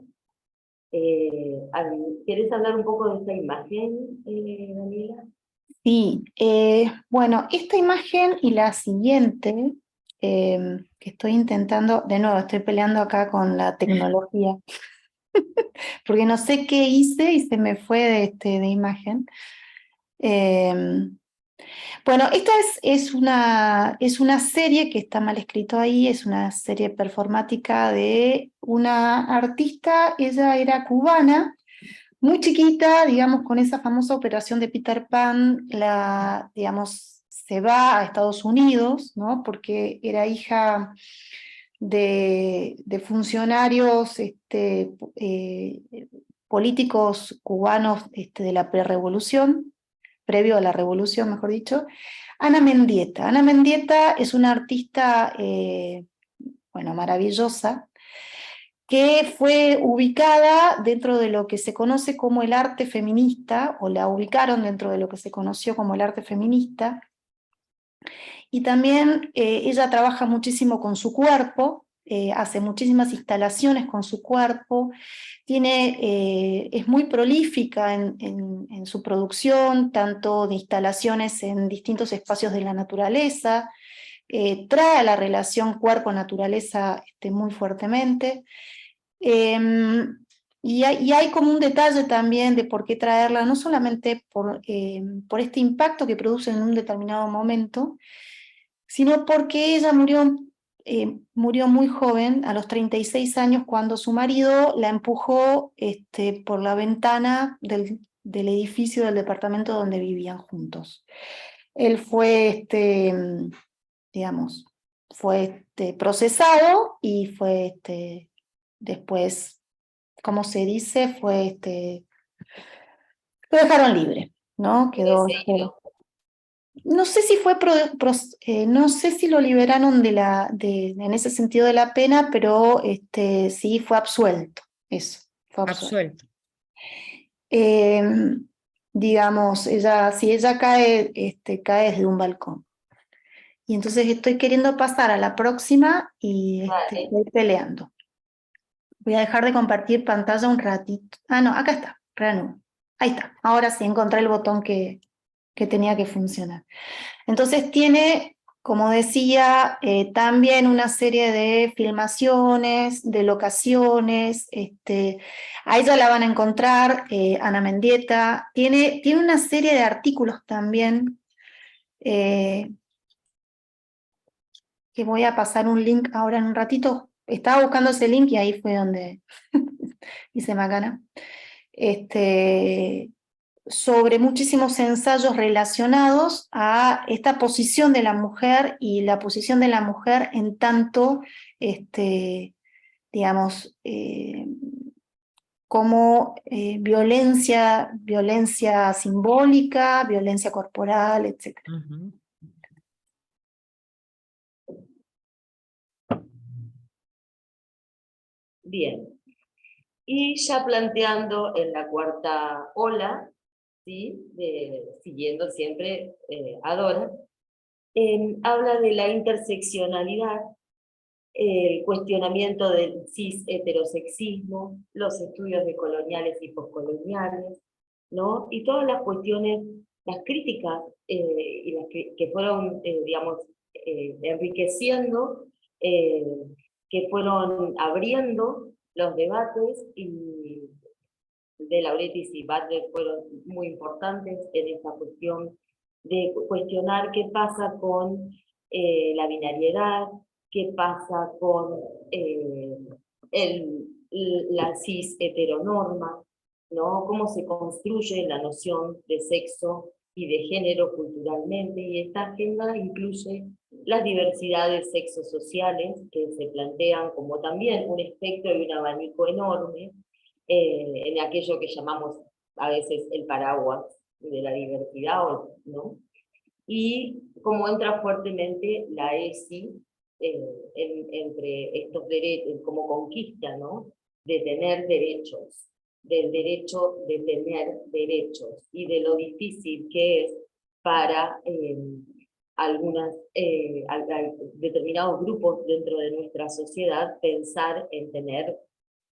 ¿Quieres hablar un poco de esta imagen, Daniela? sí, bueno, esta imagen y la siguiente que estoy intentando, de nuevo, estoy peleando acá con la tecnología, porque no sé qué hice y se me fue de imagen. Bueno, esta es una serie que está mal escrito ahí, es una serie performática de una artista, ella era cubana, muy chiquita, digamos, con esa famosa operación de Peter Pan, digamos, se va a Estados Unidos, ¿no? Porque era hija de funcionarios políticos cubanos de la prerevolución, previo a la revolución, mejor dicho. Ana Mendieta. Ana Mendieta es una artista, bueno, maravillosa, que fue ubicada dentro de lo que se conoce como el arte feminista, o la ubicaron dentro de lo que se conoció como el arte feminista, y también ella trabaja muchísimo con su cuerpo, hace muchísimas instalaciones con su cuerpo, es muy prolífica en su producción, tanto de instalaciones en distintos espacios de la naturaleza, trae a la relación cuerpo-naturaleza muy fuertemente. Y hay como un detalle también de por qué traerla, no solamente por este impacto que produce en un determinado momento, sino porque ella murió muy joven, a los 36 años, cuando su marido la empujó por la ventana del edificio del departamento donde vivían juntos. Él fue, digamos, fue procesado y fue después, ¿cómo se dice? Lo dejaron libre, ¿no? Quedó. No sé si no sé si lo liberaron en ese sentido de la pena, pero sí fue absuelto. Eso, fue absuelto. Digamos, si ella cae, cae desde un balcón. Y entonces estoy queriendo pasar a la próxima y estoy peleando. Voy a dejar de compartir pantalla un ratito. Ah, no, acá está, reanudo. Ahí está, ahora sí encontré el botón que tenía que funcionar. Entonces tiene, como decía, también una serie de filmaciones, de locaciones, a ella la van a encontrar, Ana Mendieta, tiene una serie de artículos también, que voy a pasar un link ahora en un ratito. Estaba buscando ese link y ahí fue donde hice macana. Sobre muchísimos ensayos relacionados a esta posición de la mujer y la posición de la mujer en tanto, digamos, como violencia simbólica, violencia corporal, etc. Bien. Y ya planteando en la cuarta ola, ¿sí? Siguiendo siempre a Dora, habla de la interseccionalidad, el cuestionamiento del cis-heterosexismo, los estudios de coloniales y poscoloniales, ¿no? Y todas las cuestiones, las críticas y las que fueron, digamos, enriqueciendo, que fueron abriendo los debates, y de Lauretis y Butler fueron muy importantes en esta cuestión de cuestionar qué pasa con la binariedad, qué pasa con la cis heteronorma, ¿no? Cómo se construye la noción de sexo y de género culturalmente, y esta agenda incluye las diversidades sexosociales que se plantean como también un espectro y un abanico enorme en aquello que llamamos a veces el paraguas de la diversidad, ¿no? Y cómo entra fuertemente la ESI entre estos derechos, como conquista, ¿no? De tener derechos, del derecho de tener derechos, y de lo difícil que es para determinados grupos dentro de nuestra sociedad pensar en tener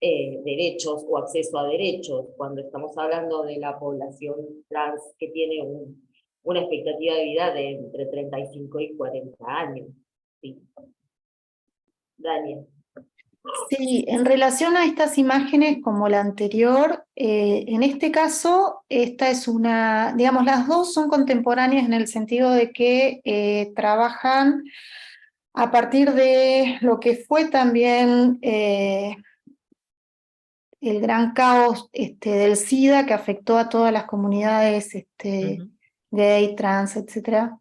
derechos o acceso a derechos, cuando estamos hablando de la población trans que tiene una expectativa de vida de entre 35 y 40 años. ¿Sí? Daniel. Sí, en relación a estas imágenes como la anterior, en este caso, esta es una, digamos, las dos son contemporáneas en el sentido de que trabajan a partir de lo que fue también el gran caos del SIDA que afectó a todas las comunidades Ujú. gay, trans, etcétera,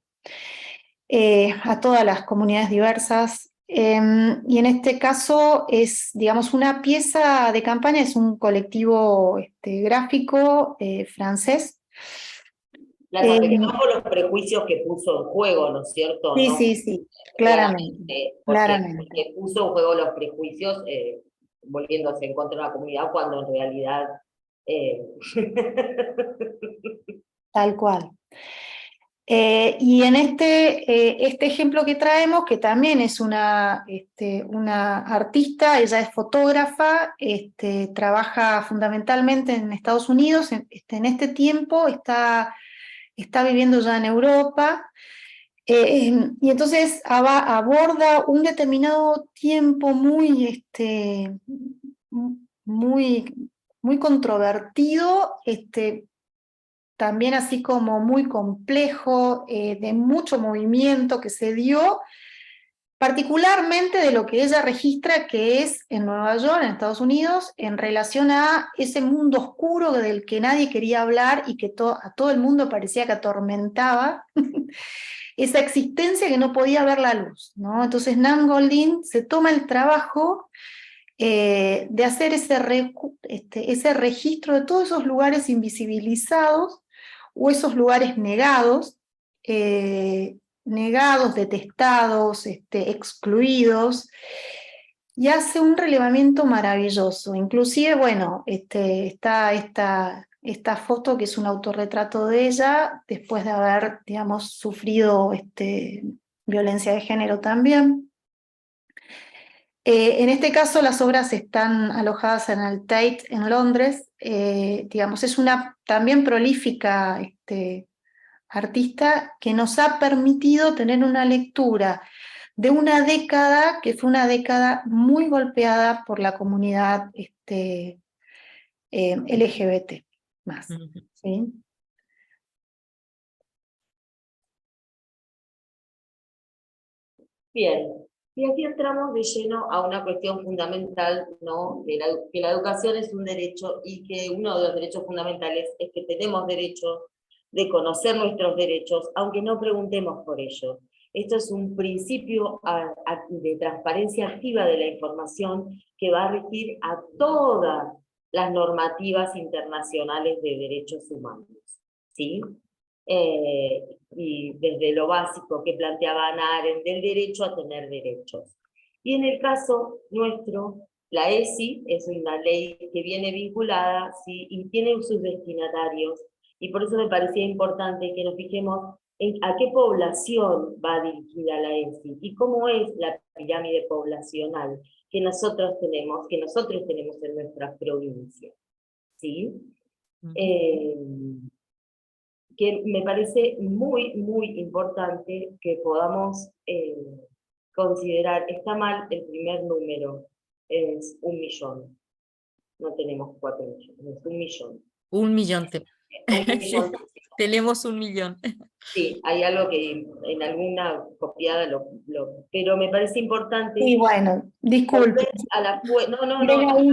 a todas las comunidades diversas. Y en este caso es, digamos, una pieza de campaña, es un colectivo gráfico francés. Las afectó por los prejuicios que puso en juego, ¿no es cierto? Sí, ¿No? sí, sí, claramente, claramente. Porque puso en juego los prejuicios, volviéndose en contra de una comunidad, cuando en realidad... Tal cual. Y en este ejemplo que traemos, que también es una artista, ella es fotógrafa, trabaja fundamentalmente en Estados Unidos, en este tiempo está viviendo ya en Europa, y entonces aborda un determinado tiempo muy, muy controvertido, también así como muy complejo, de mucho movimiento que se dio, particularmente de lo que ella registra que es en Nueva York, en Estados Unidos, en relación a ese mundo oscuro del que nadie quería hablar y que a todo el mundo parecía que atormentaba, esa existencia que no podía ver la luz, ¿no? Entonces Nan Goldin se toma el trabajo de hacer ese registro de todos esos lugares invisibilizados o esos lugares negados, detestados, excluidos, y hace un relevamiento maravilloso. Inclusive, bueno, está esta foto que es un autorretrato de ella, después de haber, digamos, sufrido violencia de género también. En este caso las obras están alojadas en el Tate en Londres, digamos, es una también prolífica artista que nos ha permitido tener una lectura de una década que fue una década muy golpeada por la comunidad LGBT más. Ujú. ¿Sí? Bien, y aquí entramos de lleno a una cuestión fundamental, ¿no? Que la educación es un derecho y que uno de los derechos fundamentales es que tenemos derecho de conocer nuestros derechos, aunque no preguntemos por ello. Esto es un principio de transparencia activa de la información que va a regir a todas las normativas internacionales de derechos humanos, ¿sí? Y desde lo básico que planteaba Hannah Arendt, del derecho a tener derechos. Y en el caso nuestro, la ESI es una ley que viene vinculada, ¿sí? Y tiene sus destinatarios, y por eso me parecía importante que nos fijemos en a qué población va dirigida la ESI, y cómo es la pirámide poblacional que nosotros tenemos en nuestras provincias, ¿sí? Que me parece muy, muy importante que podamos considerar, está mal el primer número, es 1 millón, no tenemos 4 millones, es 1 millón. 1 millón. 1 millón. Tenemos 1 millón. Sí, hay algo que en alguna copiada pero me parece importante. Y bueno, disculpe.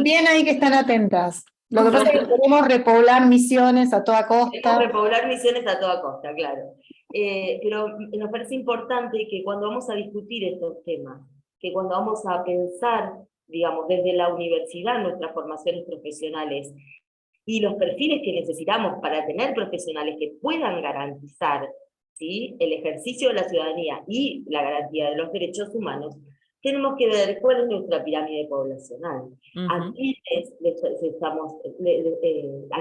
Bien ahí que están atentas. Lo que pasa es que queremos repoblar Misiones a toda costa. Queremos repoblar Misiones a toda costa, claro. Pero nos parece importante que cuando vamos a discutir estos temas, que cuando vamos a pensar, digamos, desde la universidad nuestras formaciones profesionales y los perfiles que necesitamos para tener profesionales que puedan garantizar, ¿sí?, el ejercicio de la ciudadanía y la garantía de los derechos humanos, tenemos que ver cuál es nuestra pirámide poblacional, a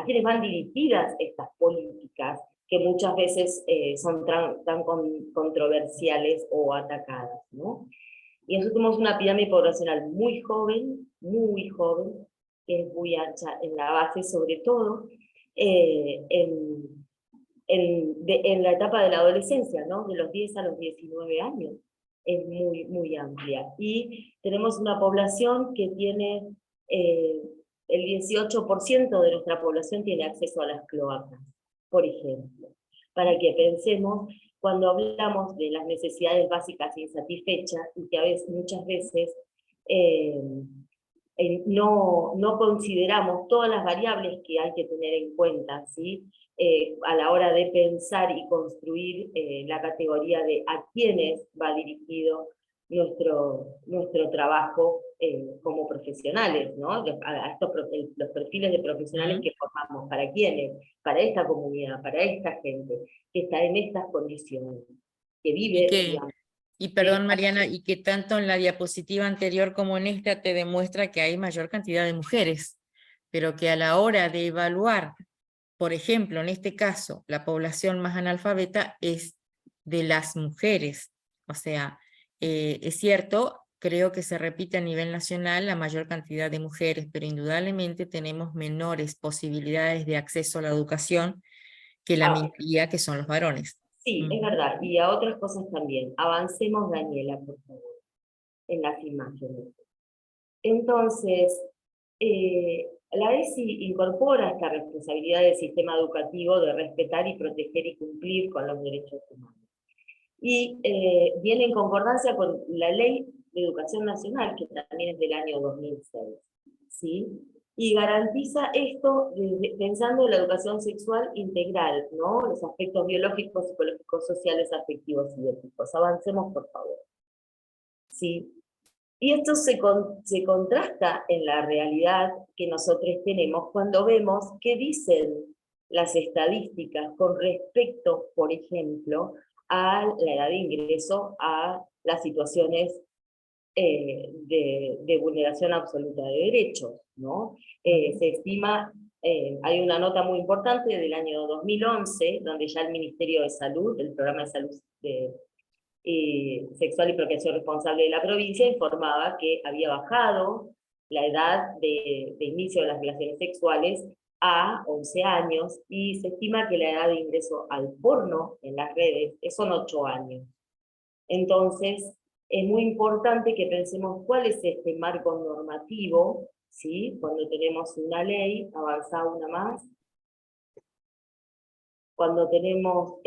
quiénes van dirigidas estas políticas que muchas veces son tan controversiales o atacadas, ¿no? Y nosotros tenemos una pirámide poblacional muy joven, que es muy ancha en la base, sobre todo en la etapa de la adolescencia, ¿no? De los 10 a los 19 años. es muy, muy amplia. Y tenemos una población que tiene, el 18% de nuestra población tiene acceso a las cloacas, por ejemplo. Para que pensemos, cuando hablamos de las necesidades básicas insatisfechas, y que muchas veces no consideramos todas las variables que hay que tener en cuenta, ¿sí? A la hora de pensar y construir la categoría de a quiénes va dirigido nuestro trabajo como profesionales, ¿no? Los perfiles de profesionales que formamos, ¿para quiénes? Para esta comunidad, para esta gente que está en estas condiciones, que vive, digamos. Y perdón, Mariana, y que tanto en la diapositiva anterior como en esta te demuestra que hay mayor cantidad de mujeres, pero que a la hora de evaluar, por ejemplo, en este caso, la población más analfabeta es de las mujeres. O sea, es cierto, creo que se repite a nivel nacional la mayor cantidad de mujeres, pero indudablemente tenemos menores posibilidades de acceso a la educación que la minoría que son los varones. Sí, es verdad, y a otras cosas también. Avancemos, Daniela, por favor, en las imágenes. Entonces, la ESI incorpora esta responsabilidad del sistema educativo de respetar y proteger y cumplir con los derechos humanos. Y viene en concordancia con la Ley de Educación Nacional, que también es del año 2006, ¿sí? Y garantiza esto pensando en la educación sexual integral, ¿no? Los aspectos biológicos, psicológicos, sociales, afectivos y éticos. Avancemos, por favor. ¿Sí? Y esto se contrasta en la realidad que nosotros tenemos cuando vemos qué dicen las estadísticas con respecto, por ejemplo, a la edad de ingreso a las situaciones de vulneración absoluta de derechos, ¿no? Se estima, hay una nota muy importante del año 2011, donde ya el Ministerio de Salud, el Programa de Salud Sexual y Procreación Responsable de la provincia, informaba que había bajado la edad de inicio de las relaciones sexuales a 11 años, y se estima que la edad de ingreso al porno en las redes son 8 años. Entonces, es muy importante que pensemos cuál es este marco normativo, ¿sí? Cuando tenemos una ley, avanza una más. Cuando tenemos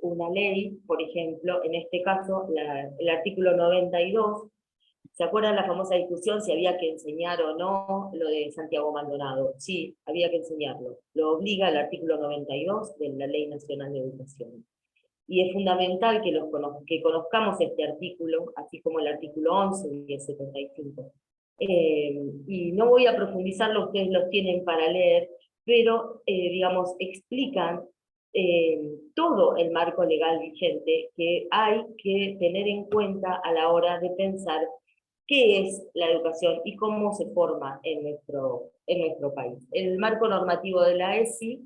una ley, por ejemplo, en este caso, el artículo 92, ¿se acuerdan la famosa discusión si había que enseñar o no lo de Santiago Maldonado? Sí, había que enseñarlo. Lo obliga el artículo 92 de la Ley Nacional de Educación. Y es fundamental que conozcamos este artículo, así como el artículo 11 y el 75. Y no voy a profundizarlo, ustedes los tienen para leer, pero, digamos, explican todo el marco legal vigente que hay que tener en cuenta a la hora de pensar qué es la educación y cómo se forma en nuestro país. El marco normativo de la ESI,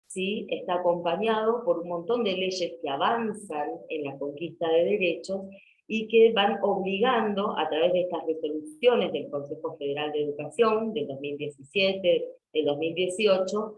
¿sí?, está acompañado por un montón de leyes que avanzan en la conquista de derechos y que van obligando, a través de estas resoluciones del Consejo Federal de Educación del 2017, del 2018,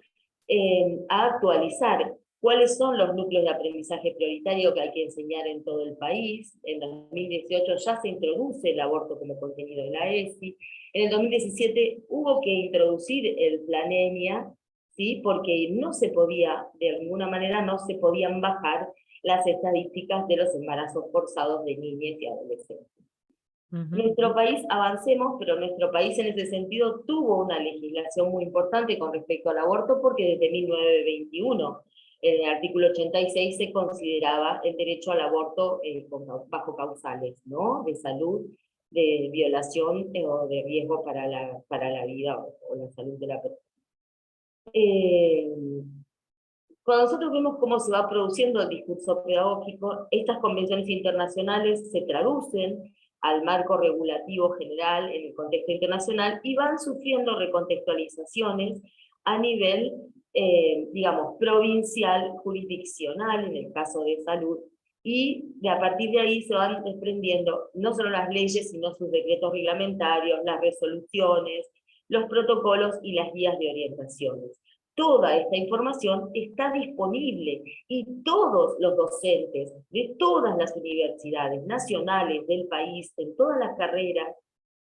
a actualizar cuáles son los núcleos de aprendizaje prioritario que hay que enseñar en todo el país. En 2018 ya se introduce el aborto como contenido de la ESI. En el 2017 hubo que introducir el Plan EMIA, ¿sí?, porque no se podía, de alguna manera no se podían bajar las estadísticas de los embarazos forzados de niñas y adolescentes. Nuestro país, avancemos, pero nuestro país en ese sentido tuvo una legislación muy importante con respecto al aborto, porque desde 1921, en el artículo 86, se consideraba el derecho al aborto bajo causales, ¿no?, de salud, de violación o de riesgo para la vida o la salud de la persona. Cuando nosotros vemos cómo se va produciendo el discurso pedagógico, estas convenciones internacionales se traducen al marco regulativo general en el contexto internacional y van sufriendo recontextualizaciones a nivel, digamos, provincial, jurisdiccional, en el caso de salud, y a partir de ahí se van desprendiendo no solo las leyes, sino sus decretos reglamentarios, las resoluciones, los protocolos y las guías de orientaciones. toda esta información está disponible y todos los docentes de todas las universidades nacionales del país, en todas las carreras,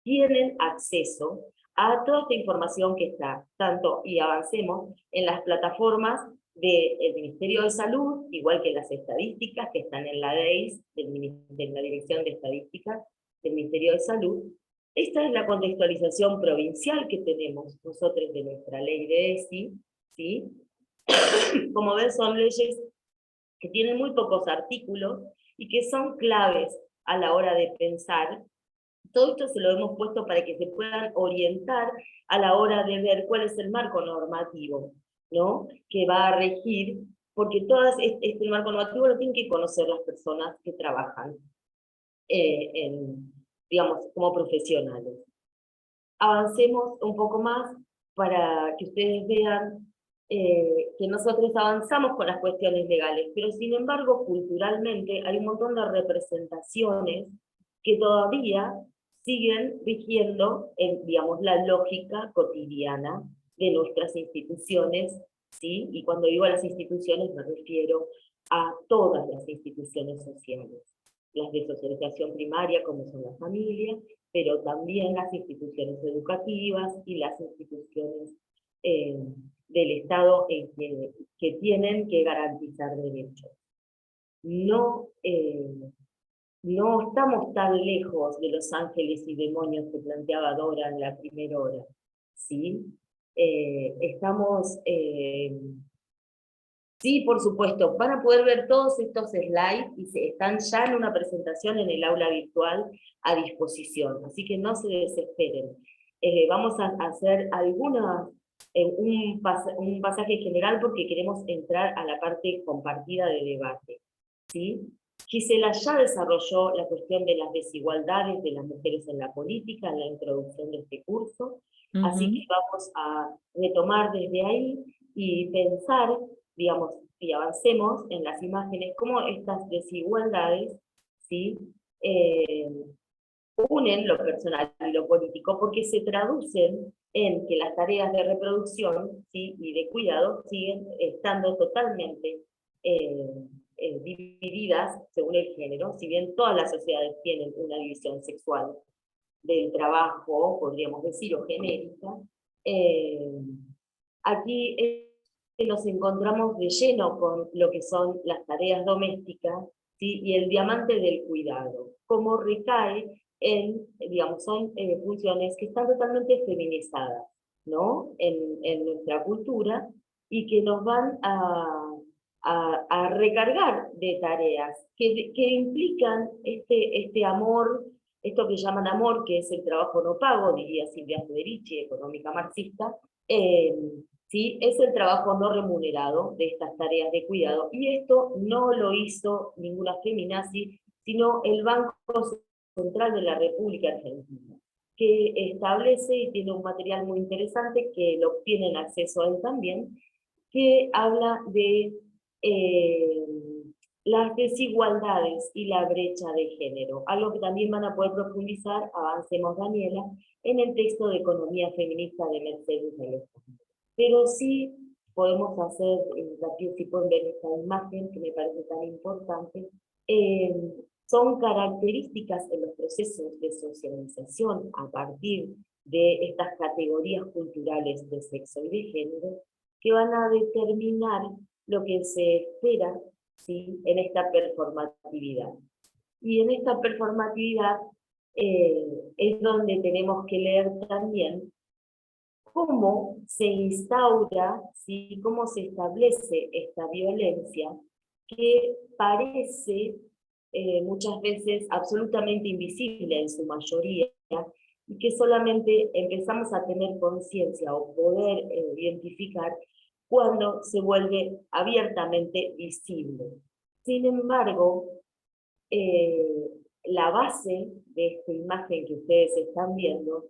tienen acceso a toda esta información que está, tanto, y avancemos, en las plataformas del Ministerio de Salud, igual que las estadísticas que están en la DEIS, de la Dirección de Estadísticas del Ministerio de Salud. Esta es la contextualización provincial que tenemos nosotros de nuestra ley de ESI, ¿sí? Como ven, son leyes que tienen muy pocos artículos y que son claves a la hora de pensar. Todo esto se lo hemos puesto para que se puedan orientar a la hora de ver cuál es el marco normativo, ¿no? Que va a regir, porque este marco normativo lo tienen que conocer las personas que trabajan digamos, como profesionales. Avancemos un poco más para que ustedes vean que nosotros avanzamos con las cuestiones legales, pero sin embargo, culturalmente hay un montón de representaciones que todavía siguen rigiendo, digamos, la lógica cotidiana de nuestras instituciones, ¿sí? Y cuando digo a las instituciones me refiero a todas las instituciones sociales, las de socialización primaria, como son las familias, pero también las instituciones educativas y las instituciones del Estado que tienen que garantizar derechos. No estamos tan lejos de los ángeles y demonios que planteaba Dora en la primera hora, ¿sí? Sí, por supuesto, van a poder ver todos estos slides y están ya en una presentación en el aula virtual a disposición, así que no se desesperen. Vamos a hacer un pasaje general porque queremos entrar a la parte compartida de debate, ¿sí? Gisela ya desarrolló la cuestión de las desigualdades de las mujeres en la política en la introducción de este curso, así que vamos a retomar desde ahí y pensar, digamos, y avancemos en las imágenes, cómo estas desigualdades, ¿sí? Unen lo personal y lo político, porque se traducen en que las tareas de reproducción, ¿sí? Y de cuidado siguen estando totalmente divididas según el género, si bien todas las sociedades tienen una división sexual del trabajo, podríamos decir, o genérica, aquí nos encontramos de lleno con lo que son las tareas domésticas, ¿sí? Y el diamante del cuidado, cómo recae en, digamos, son funciones que están totalmente feminizadas, ¿no? En nuestra cultura, y que nos van a recargar de tareas que implican este amor, esto que llaman amor, que es el trabajo no pago, diría Silvia Federici, económica marxista, ¿sí? Es el trabajo no remunerado de estas tareas de cuidado, y esto no lo hizo ninguna feminazi, sino el Banco Central de la República Argentina, que establece y tiene un material muy interesante, que lo tienen acceso a él también, que habla de las desigualdades y la brecha de género, algo que también van a poder profundizar, avancemos Daniela, en el texto de Economía Feminista de Mercedes Alejandro. Pero sí podemos hacer, si pueden ver esta imagen que me parece tan importante, son características en los procesos de socialización a partir de estas categorías culturales de sexo y de género que van a determinar lo que se espera, ¿sí? En esta performatividad. Y en esta performatividad es donde tenemos que leer también cómo se instaura, ¿sí? Cómo se establece esta violencia que parece muchas veces absolutamente invisible en su mayoría, y que solamente empezamos a tener conciencia o poder identificar cuando se vuelve abiertamente visible. Sin embargo, la base de esta imagen que ustedes están viendo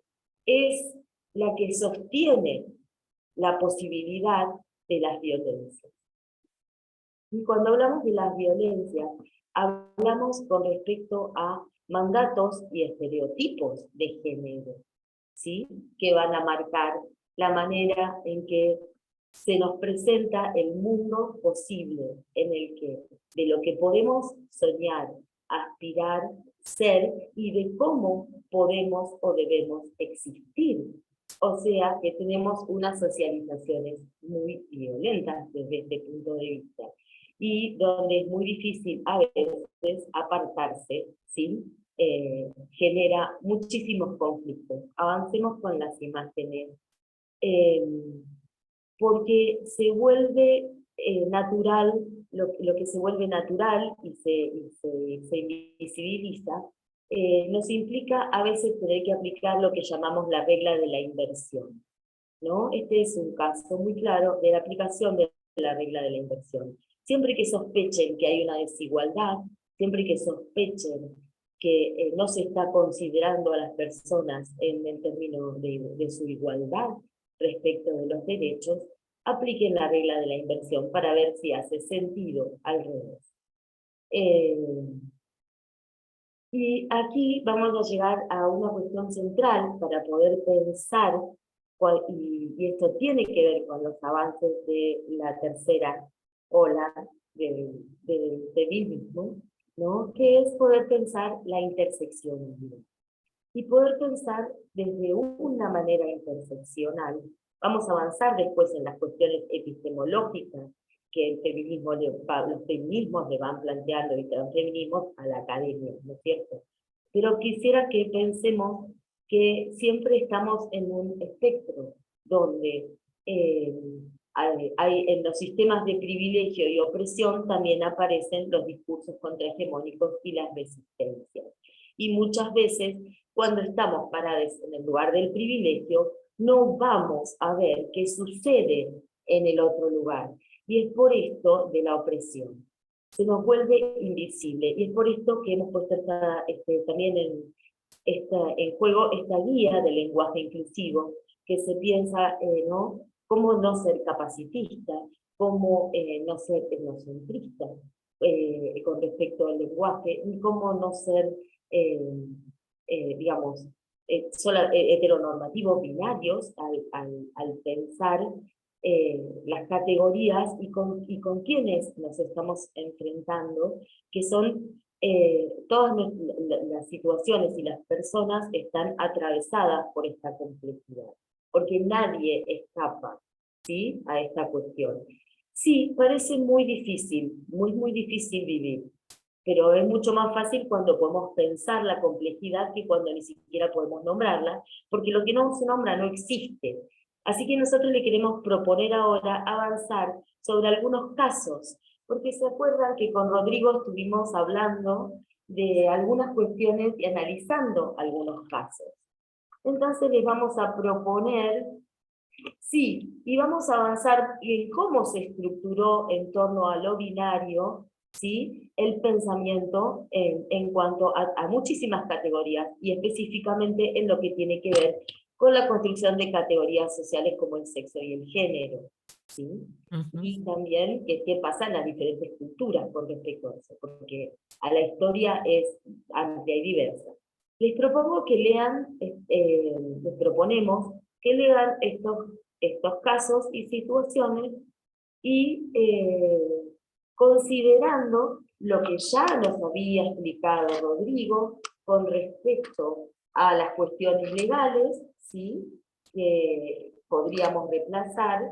es la que sostiene la posibilidad de las violencias. Y cuando hablamos de las violencias, hablamos con respecto a mandatos y estereotipos de género, ¿sí? Que van a marcar la manera en que se nos presenta el mundo posible en el que, de lo que podemos soñar, aspirar, ser y de cómo podemos o debemos existir. O sea que tenemos unas socializaciones muy violentas desde este punto de vista y donde es muy difícil a veces apartarse, ¿sí? Genera muchísimos conflictos. Avancemos con las imágenes. Porque se vuelve natural, lo que se vuelve natural y se invisibiliza, nos implica a veces tener que aplicar lo que llamamos la regla de la inversión, ¿no? Este es un caso muy claro de la aplicación de la regla de la inversión. Siempre que sospechen que hay una desigualdad, siempre que sospechen que no se está considerando a las personas en el término de su igualdad respecto de los derechos, apliquen la regla de la inversión para ver si hace sentido al revés. Y aquí vamos a llegar a una cuestión central para poder pensar, y esto tiene que ver con los avances de la tercera ola del feminismo, ¿no? Que es poder pensar la interseccionalidad. Y poder pensar desde una manera interseccional. Vamos a avanzar después en las cuestiones epistemológicas que los feminismos le van planteando y los feminismos a la academia, ¿no es cierto? Pero quisiera que pensemos que siempre estamos en un espectro donde en los sistemas de privilegio y opresión también aparecen los discursos contrahegemónicos y las resistencias. Y muchas veces, cuando estamos parados en el lugar del privilegio, no vamos a ver qué sucede en el otro lugar. Y es por esto de la opresión. Se nos vuelve invisible. Y es por esto que hemos puesto también en juego esta guía del lenguaje inclusivo, que se piensa, ¿no? Cómo no ser capacitista, cómo no ser etnocentrista con respecto al lenguaje, y cómo no ser, digamos, heteronormativos binarios al pensar las categorías y con quienes nos estamos enfrentando, que son todas las situaciones y las personas están atravesadas por esta complejidad, porque nadie escapa, ¿sí?, a esta cuestión. Sí, parece muy difícil, muy difícil vivir, pero es mucho más fácil cuando podemos pensar la complejidad que cuando ni siquiera podemos nombrarla, porque lo que no se nombra no existe. Así que nosotros le queremos proponer ahora avanzar sobre algunos casos, porque se acuerdan que con Rodrigo estuvimos hablando de algunas cuestiones y analizando algunos casos. Entonces les vamos a proponer, sí, y vamos a avanzar en cómo se estructuró en torno a lo binario, ¿sí?, el pensamiento en cuanto a muchísimas categorías, y específicamente en lo que tiene que ver con la construcción de categorías sociales como el sexo y el género, ¿sí? Y también qué pasa en las diferentes culturas con respecto a eso, porque a la historia es amplia y diversa. Les propongo que lean, les proponemos que lean estos casos y situaciones y considerando lo que ya nos había explicado Rodrigo con respecto a las cuestiones legales, ¿sí?, que podríamos repasar,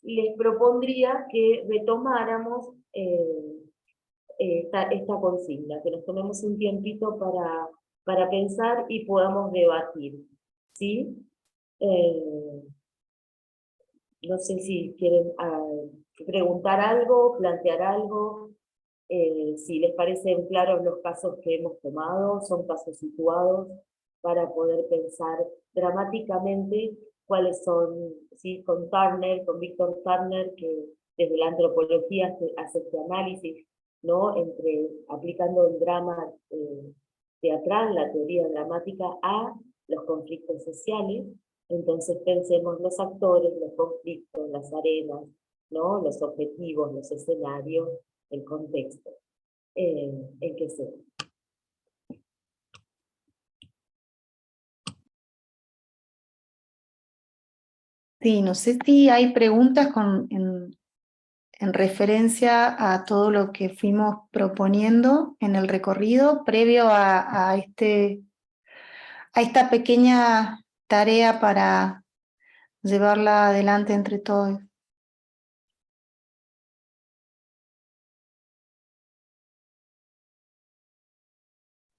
les propondría que retomáramos esta consigna, que nos tomemos un tiempito para pensar y podamos debatir, ¿sí? No sé si quieren preguntar algo, plantear algo, si les parecen claros los casos que hemos tomado, son casos situados para poder pensar dramáticamente cuáles son, ¿sí?, con Turner, con Víctor Turner, que desde la antropología hace este análisis, ¿no?, aplicando el drama teatral, la teoría dramática, a los conflictos sociales. Entonces pensemos los actores, los conflictos, las arenas, ¿no?, los objetivos, los escenarios, el contexto en que se da. Sí, no sé si hay preguntas en referencia a todo lo que fuimos proponiendo en el recorrido previo a esta pequeña tarea para llevarla adelante entre todos.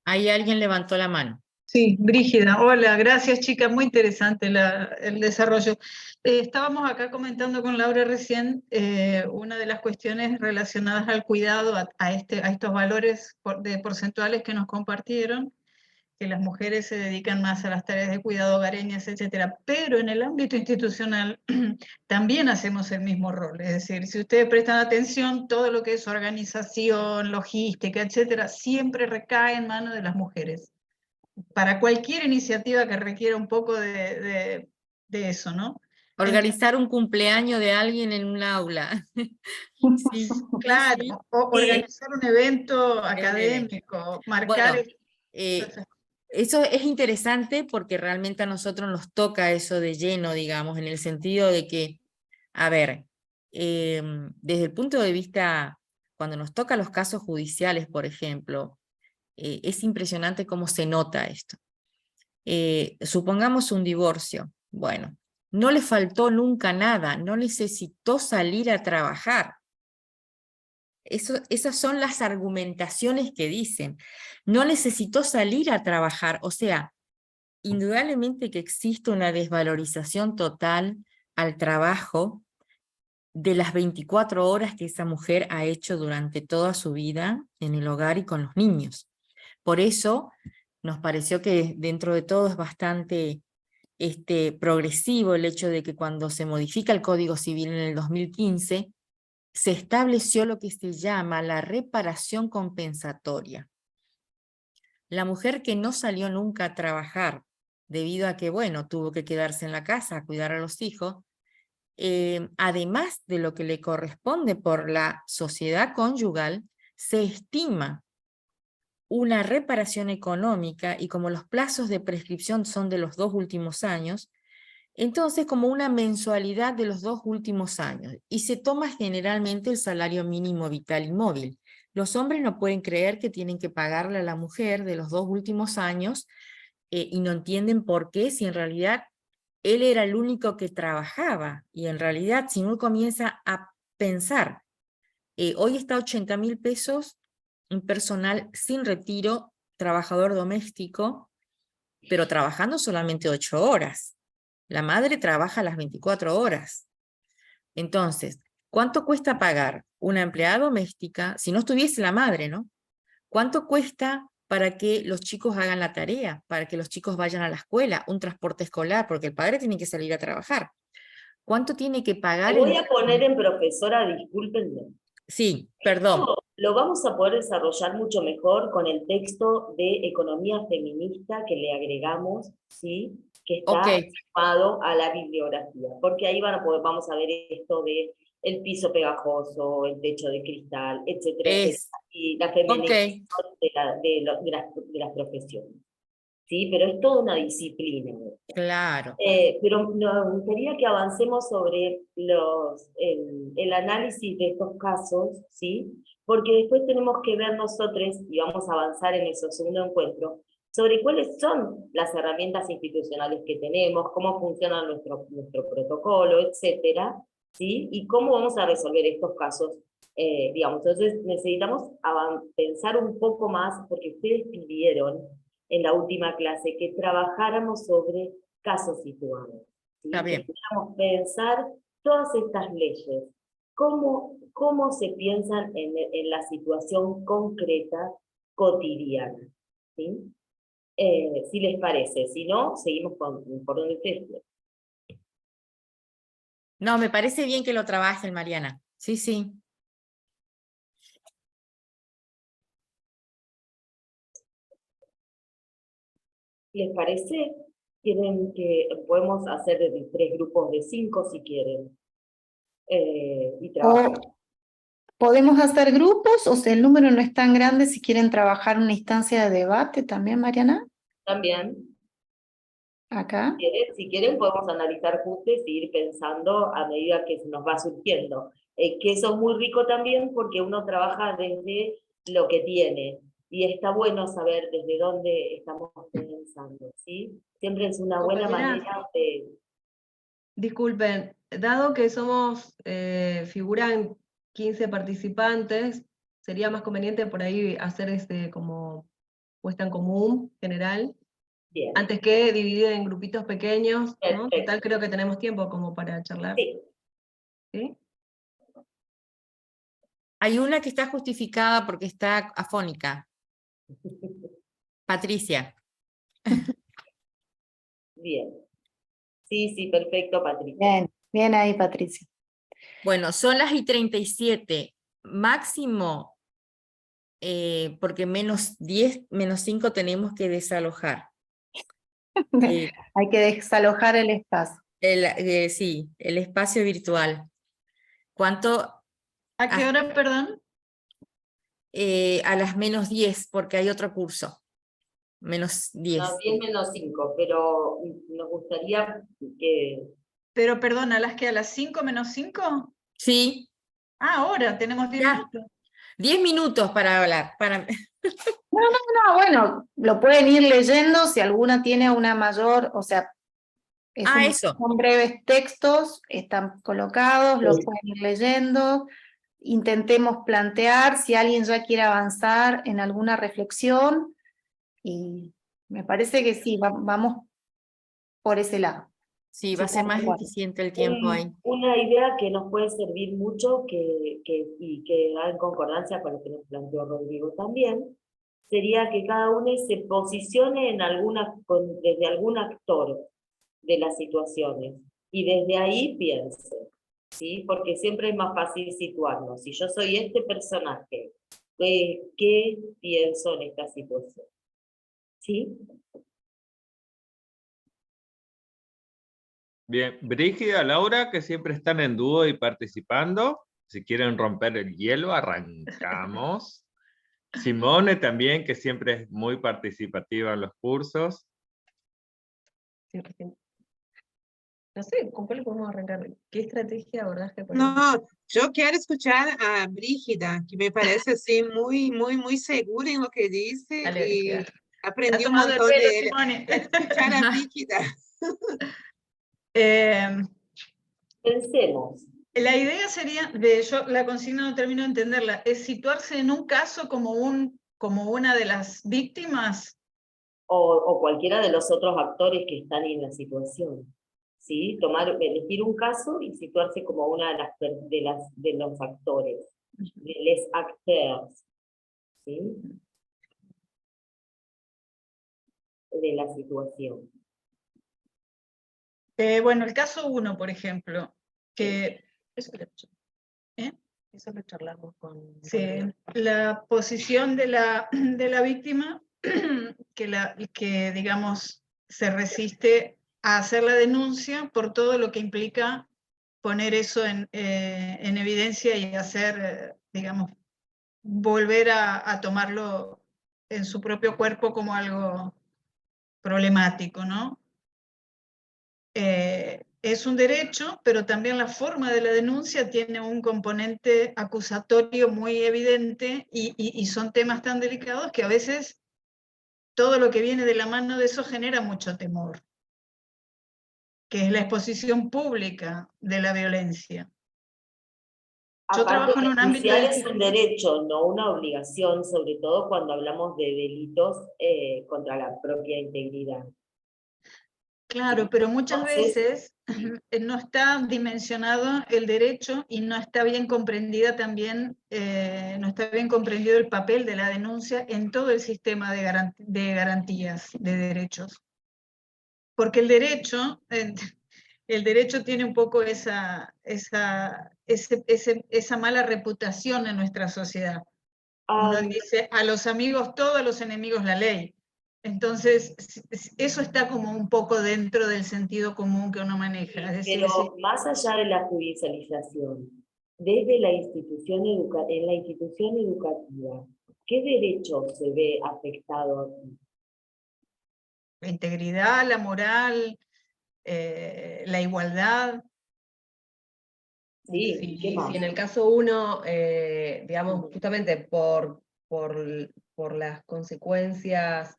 Ahí alguien levantó la mano. Sí, Brígida, hola, gracias chicas, muy interesante el desarrollo. Estábamos acá comentando con Laura recién una de las cuestiones relacionadas al cuidado, a estos valores porcentuales que nos compartieron, que las mujeres se dedican más a las tareas de cuidado hogareñas, etcétera, pero en el ámbito institucional también hacemos el mismo rol, es decir, si ustedes prestan atención, todo lo que es organización, logística, etcétera, siempre recae en manos de las mujeres, para cualquier iniciativa que requiera un poco de eso, ¿no? Organizar un cumpleaños de alguien en un aula. Sí, Claro, sí, o sí. organizar un evento académico, marcar... Bueno, eso es interesante porque realmente a nosotros nos toca eso de lleno, digamos, en el sentido de que, a ver, desde el punto de vista, cuando nos toca los casos judiciales, por ejemplo, es impresionante cómo se nota esto. Supongamos un divorcio, bueno, no le faltó nunca nada, no necesitó salir a trabajar. Esas son las argumentaciones que dicen. No necesitó salir a trabajar, o sea, indudablemente que existe una desvalorización total al trabajo de las 24 horas que esa mujer ha hecho durante toda su vida en el hogar y con los niños. Por eso nos pareció que dentro de todo es bastante progresivo el hecho de que cuando se modifica el Código Civil en el 2015, se estableció lo que se llama la reparación compensatoria. La mujer que no salió nunca a trabajar, debido a que, bueno, tuvo que quedarse en la casa a cuidar a los hijos, además de lo que le corresponde por la sociedad conyugal, se estima una reparación económica, y como los plazos de prescripción son de los 2 últimos años, entonces como una mensualidad de los 2 últimos años, y se toma generalmente el salario mínimo vital y móvil. Los hombres no pueden creer que tienen que pagarle a la mujer de los 2 últimos años, y no entienden por qué, si en realidad él era el único que trabajaba, y en realidad si uno comienza a pensar, hoy está 80.000 pesos un personal sin retiro, trabajador doméstico, pero trabajando solamente 8 horas. La madre trabaja las 24 horas. Entonces, ¿cuánto cuesta pagar una empleada doméstica si no estuviese la madre, ¿no? ¿Cuánto cuesta para que los chicos hagan la tarea, para que los chicos vayan a la escuela, un transporte escolar, porque el padre tiene que salir a trabajar? ¿Cuánto tiene que pagar? Me voy a poner en profesora, discúlpenme. Sí, perdón. Esto lo vamos a poder desarrollar mucho mejor con el texto de economía feminista que le agregamos, ¿sí? Que está sumado a la bibliografía, porque ahí vamos a ver esto de el piso pegajoso, el techo de cristal, etcétera, etcétera, y la feminización de las profesiones. ¿Sí? Pero es toda una disciplina. Claro. Pero nos gustaría que avancemos sobre el análisis de estos casos, ¿sí? Porque después tenemos que ver nosotros, y vamos a avanzar en ese segundo encuentro, sobre cuáles son las herramientas institucionales que tenemos, cómo funciona nuestro protocolo, etcétera, ¿sí? Y cómo vamos a resolver estos casos, digamos. Entonces necesitamos pensar un poco más, porque ustedes pidieron en la última clase que trabajáramos sobre casos situados, ¿sí? Está bien. Que pudiéramos pensar todas estas leyes, cómo se piensan en la situación concreta, cotidiana, ¿sí? Si les parece, si no, seguimos por donde ustedes quieran. No, me parece bien que lo trabajen, Mariana. Sí, sí. ¿Les parece? Quieren que podemos hacer de 3 grupos de 5 si quieren. Y trabajar. ¿Podemos hacer grupos o si el número no es tan grande, si quieren trabajar una instancia de debate también, Mariana? También. acá. Si quieren podemos analizar juntos y ir pensando a medida que nos va surgiendo. Que eso es muy rico también porque uno trabaja desde lo que tiene. Y está bueno saber desde dónde estamos pensando, ¿sí? Siempre es una buena Compañeras, manera de... disculpen, dado que figuran 15 participantes, sería más conveniente por ahí hacer como puesta en común general, Bien, antes que dividir en grupitos pequeños, ¿no? perfecto. Total, creo que tenemos tiempo como para charlar. Sí. ¿Sí? Hay una que está justificada porque está afónica. Patricia. Bien. Sí, perfecto, Patricia. Bien, bien ahí, Patricia. Bueno, son las y 37. Máximo, porque menos 10, menos 5 tenemos que desalojar. Hay que desalojar el espacio. Sí, el espacio virtual. ¿Cuánto? ¿A qué hora, perdón? A las menos 10, porque hay otro curso. Menos 10. No, 10 menos 5, pero nos gustaría que... Pero perdón, ¿a las 5 menos 5? Sí. Ah, ahora, tenemos 10 Ya. minutos. 10 minutos para hablar. No, bueno, lo pueden ir leyendo si alguna tiene una mayor, o sea, Eso. son breves textos, están colocados, los pueden ir leyendo. Intentemos plantear si alguien ya quiere avanzar en alguna reflexión, y me parece que sí, vamos por ese lado. Sí, va a ser más eficiente el tiempo ahí. Una idea que nos puede servir mucho y que va en concordancia con lo que nos planteó Rodrigo también, sería que cada uno se posicione desde algún actor de las situaciones y desde ahí piense, ¿sí? Porque siempre es más fácil situarnos. Si yo soy este personaje, ¿qué pienso en esta situación? ¿Sí? Bien, Brígida, Laura, que siempre están en dúo y participando. Si quieren romper el hielo, arrancamos. Simone también, que siempre es muy participativa en los cursos. Sí, recién. No sé, ¿con cuál podemos arrancar? ¿Qué estrategia de abordaje ponemos? No, yo quiero escuchar a Brígida, que me parece así muy segura en lo que dice Dale, y Brígida. aprendí Ha un tomado el montón pelo, de ella. Simone. Escuchar a Brígida. Pensemos. La idea sería, yo la consigna no termino de entenderla, es situarse en un caso como una de las víctimas. O cualquiera de los otros actores que están en la situación. ¿Sí? Elegir un caso y situarse como una de los actores, de les acteurs, ¿sí? De la situación. Bueno, el caso 1, por ejemplo, que Eso lo charlamos con... sí, la posición de la víctima que, digamos, se resiste a hacer la denuncia por todo lo que implica poner eso en evidencia y hacer, digamos, volver a tomarlo en su propio cuerpo como algo problemático, ¿no? Es un derecho, pero también la forma de la denuncia tiene un componente acusatorio muy evidente y son temas tan delicados que a veces todo lo que viene de la mano de eso genera mucho temor, que es la exposición pública de la violencia. Yo Aparte, trabajo en un ámbito denunciar es un derecho, no una obligación, sobre todo cuando hablamos de delitos contra la propia integridad. Claro, pero muchas Entonces, veces no está dimensionado el derecho y no está bien comprendida también, no está bien comprendido el papel de la denuncia en todo el sistema de garantías de derechos. Porque el derecho tiene un poco esa mala reputación en nuestra sociedad. Uno dice, a los amigos todo, a los enemigos la ley. Entonces, eso está como un poco dentro del sentido común que uno maneja. Es decir, pero más allá de la judicialización, desde la institución en la institución educativa, ¿qué derecho se ve afectado aquí? la integridad, la moral, la igualdad. Sí, Sí, ¿qué más? Si en el caso 1, digamos, justamente por las consecuencias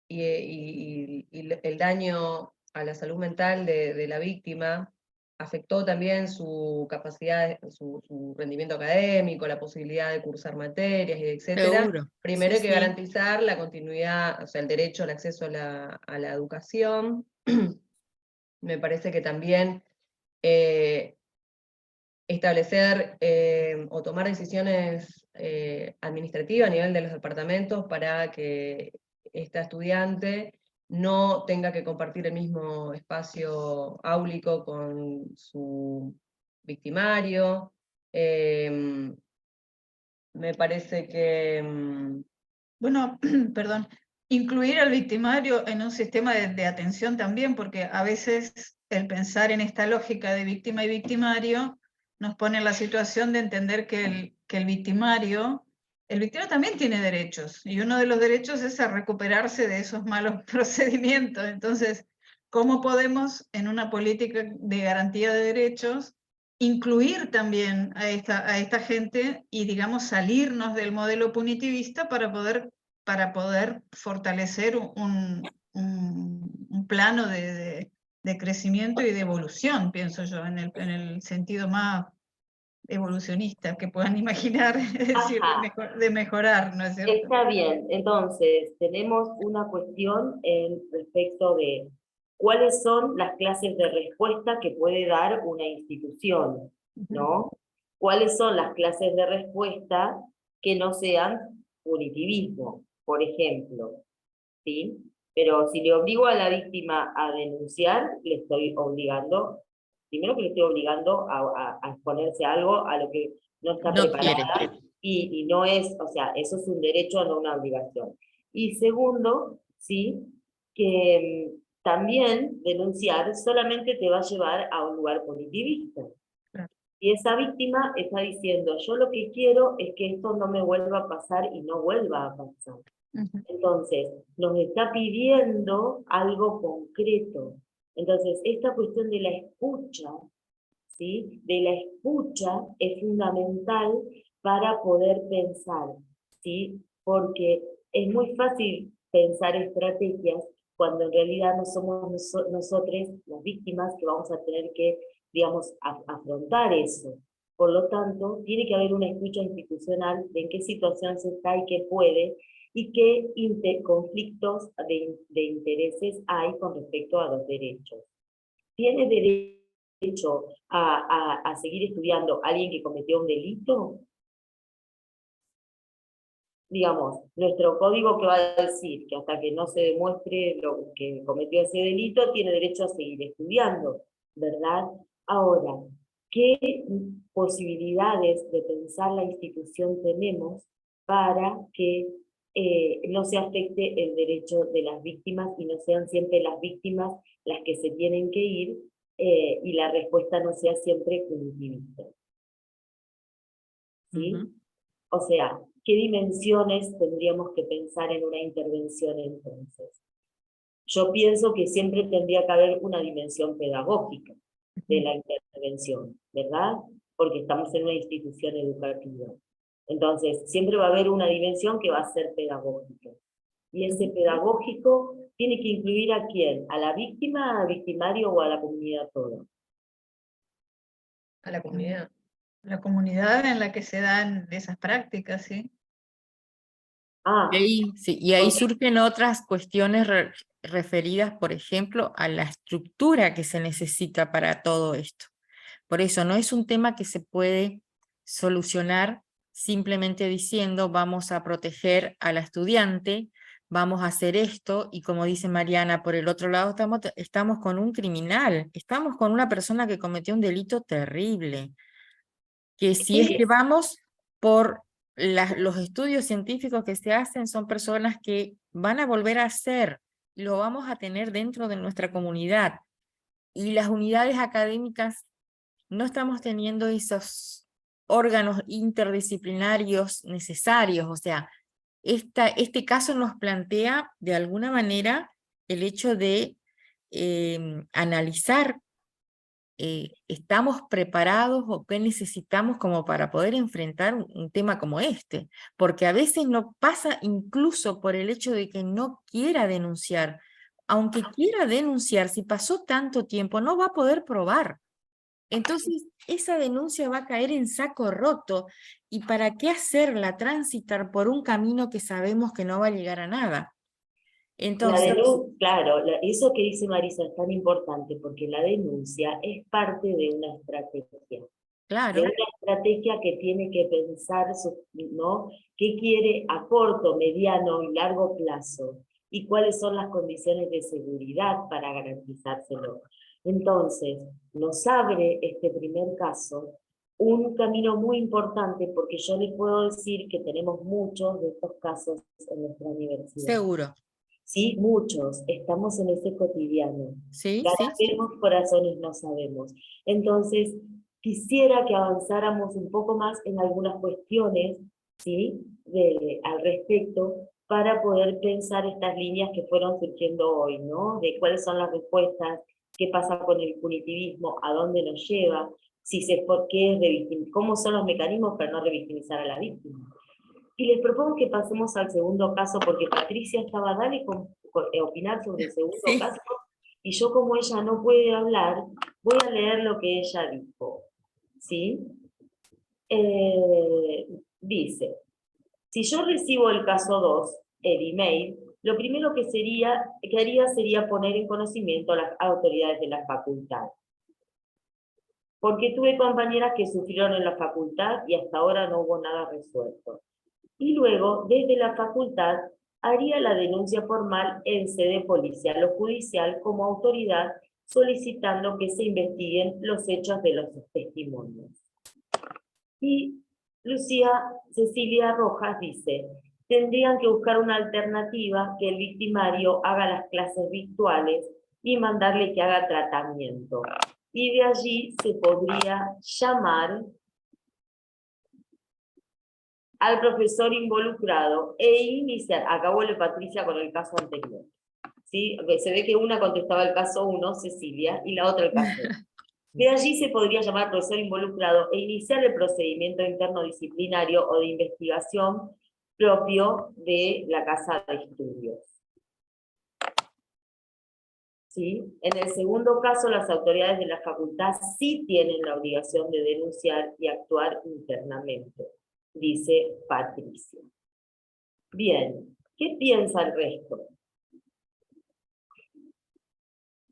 y el daño a la salud mental de la víctima, afectó también su capacidad, su rendimiento académico, la posibilidad de cursar materias, y etcétera. Seguro. Primero hay Sí, que sí. garantizar la continuidad, o sea, el derecho al acceso a la educación. Me parece que también establecer o tomar decisiones administrativas a nivel de los departamentos para que esta estudiante no tenga que compartir el mismo espacio áulico con su victimario. Me parece que... Bueno, perdón, incluir al victimario en un sistema de atención también, porque a veces el pensar en esta lógica de víctima y victimario nos pone en la situación de entender que el victimario también tiene derechos, y uno de los derechos es a recuperarse de esos malos procedimientos. Entonces, ¿cómo podemos en una política de garantía de derechos incluir también a esta gente y, digamos, salirnos del modelo punitivista para poder fortalecer un plano de crecimiento y de evolución, pienso yo, en el sentido más evolucionista que puedan imaginar, es decir, Ajá. de mejorar, ¿no es cierto? Está bien, entonces tenemos una cuestión respecto de cuáles son las clases de respuesta que puede dar una institución, ¿no? ¿Cuáles son las clases de respuesta que no sean punitivismo, por ejemplo? ¿Sí? Pero si le obligo a la víctima a denunciar, le estoy obligando, primero que le estoy obligando a exponerse a algo a lo que no está No preparada, quiere. y no es, o sea, eso es un derecho, no una obligación. Y segundo, ¿sí? Que también denunciar solamente te va a llevar a un lugar punitivista. Y esa víctima está diciendo, yo lo que quiero es que esto no me vuelva a pasar y no vuelva a pasar. Entonces, nos está pidiendo algo concreto. Entonces, esta cuestión de la escucha, ¿sí? De la escucha es fundamental para poder pensar, ¿sí? Porque es muy fácil pensar estrategias cuando en realidad no somos nosotros las víctimas que vamos a tener que, digamos, afrontar eso. Por lo tanto, tiene que haber una escucha institucional de en qué situación se está y qué puede, y qué conflictos de intereses hay con respecto a los derechos. ¿Tiene derecho a seguir estudiando alguien que cometió un delito? Digamos, nuestro código que va a decir que hasta que no se demuestre lo que cometió ese delito, tiene derecho a seguir estudiando, ¿verdad? Ahora, ¿qué posibilidades de pensar la institución tenemos para que no se afecte el derecho de las víctimas y no sean siempre las víctimas las que se tienen que ir y la respuesta no sea siempre punitivista? ¿Sí? O sea, ¿qué dimensiones tendríamos que pensar en una intervención entonces? Yo pienso que siempre tendría que haber una dimensión pedagógica de la intervención, ¿verdad? Porque estamos en una institución educativa. Entonces, siempre va a haber una dimensión que va a ser pedagógica. Y ese pedagógico tiene que incluir ¿a quién? ¿A la víctima, al victimario o a la comunidad toda? A la comunidad. La comunidad en la que se dan esas prácticas, ¿sí? Ah, Y ahí surgen otras cuestiones referidas, por ejemplo, a la estructura que se necesita para todo esto. Por eso no es un tema que se puede solucionar simplemente diciendo vamos a proteger a la estudiante, vamos a hacer esto, y como dice Mariana, por el otro lado estamos con un criminal, estamos con una persona que cometió un delito terrible, que si es que vamos por los estudios científicos que se hacen, son personas que van a volver a hacer, lo vamos a tener dentro de nuestra comunidad, y las unidades académicas no estamos teniendo esos órganos interdisciplinarios necesarios. O sea, este caso nos plantea de alguna manera el hecho de analizar ¿estamos preparados o qué necesitamos como para poder enfrentar un tema como este? Porque a veces no pasa incluso por el hecho de que no quiera denunciar. Aunque quiera denunciar, si pasó tanto tiempo, no va a poder probar. Entonces, esa denuncia va a caer en saco roto. ¿Y para qué hacerla transitar por un camino que sabemos que no va a llegar a nada? Entonces, Claro, eso que dice Marisa es tan importante porque la denuncia es parte de una estrategia. claro, De una estrategia que tiene que pensar, ¿no? ¿Qué quiere a corto, mediano y largo plazo? Y cuáles son las condiciones de seguridad para garantizárselo. Entonces, nos abre este primer caso un camino muy importante porque yo les puedo decir que tenemos muchos de estos casos en nuestra universidad. seguro. Sí, muchos, estamos en ese cotidiano. Sí, Cara sí. vemos, corazones no sabemos. Entonces, quisiera que avanzáramos un poco más en algunas cuestiones, ¿sí? Al respecto, para poder pensar estas líneas que fueron surgiendo hoy, ¿no? De cuáles son las respuestas, qué pasa con el punitivismo, a dónde nos lleva, cómo son los mecanismos para no revictimizar a la víctima. Y les propongo que pasemos al segundo caso, porque Patricia estaba dale opinar sobre el segundo caso, y yo como ella no puede hablar, voy a leer lo que ella dijo. ¿Sí? Dice, si yo recibo el caso 2, el email, lo primero que haría sería poner en conocimiento a las autoridades de la facultad. Porque tuve compañeras que sufrieron en la facultad y hasta ahora no hubo nada resuelto. Y luego, desde la facultad, haría la denuncia formal en sede policial o judicial como autoridad, solicitando que se investiguen los hechos de los testimonios. Y Cecilia Rojas dice, tendrían que buscar una alternativa que el victimario haga las clases virtuales y mandarle que haga tratamiento. Y de allí se podría llamar al profesor involucrado e iniciar, acá vuelve Patricia con el caso anterior, ¿sí? Se ve que una contestaba el caso 1, Cecilia, y la otra el caso 2. De allí se podría llamar al profesor involucrado e iniciar el procedimiento interno disciplinario o de investigación propio de la casa de estudios. ¿Sí? En el segundo caso, las autoridades de la facultad sí tienen la obligación de denunciar y actuar internamente, dice Patricia. Bien, ¿qué piensa el resto?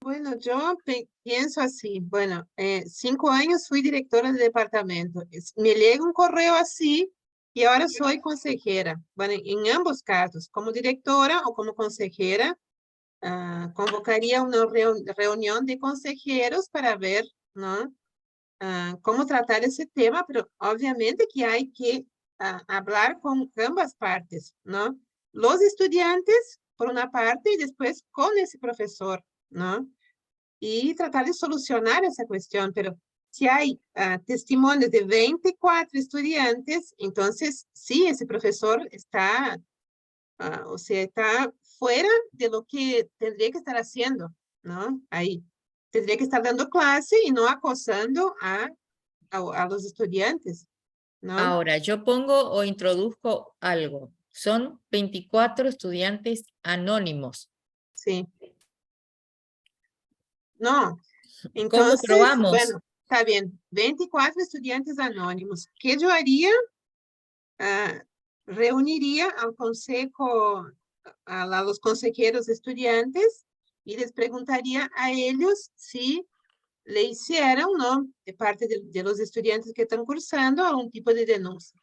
Bueno, yo pienso así, bueno, 5 años fui directora de departamento, me llega un correo así y ahora soy consejera. Bueno, en ambos casos, como directora o como consejera, convocaría una reunión de consejeros para ver, ¿no? Cómo tratar ese tema, pero obviamente que hay que hablar con ambas partes, ¿no? Los estudiantes, por una parte, y después con ese profesor, ¿no? Y tratar de solucionar esa cuestión, pero si hay testimonios de 24 estudiantes, entonces sí, ese profesor está, o sea, está fuera de lo que tendría que estar haciendo, ¿no? Ahí. Tendría que estar dando clase y no acosando a los estudiantes, ¿no? Ahora, yo pongo o introduzco algo. Son 24 estudiantes anónimos. Sí. No. ¿Cómo Entonces, probamos? bueno, está bien. 24 estudiantes anónimos. ¿Qué yo haría? Reuniría al consejo, a los consejeros estudiantes y les preguntaría a ellos si le hicieron, ¿no? De parte de los estudiantes que están cursando algún tipo de denuncia.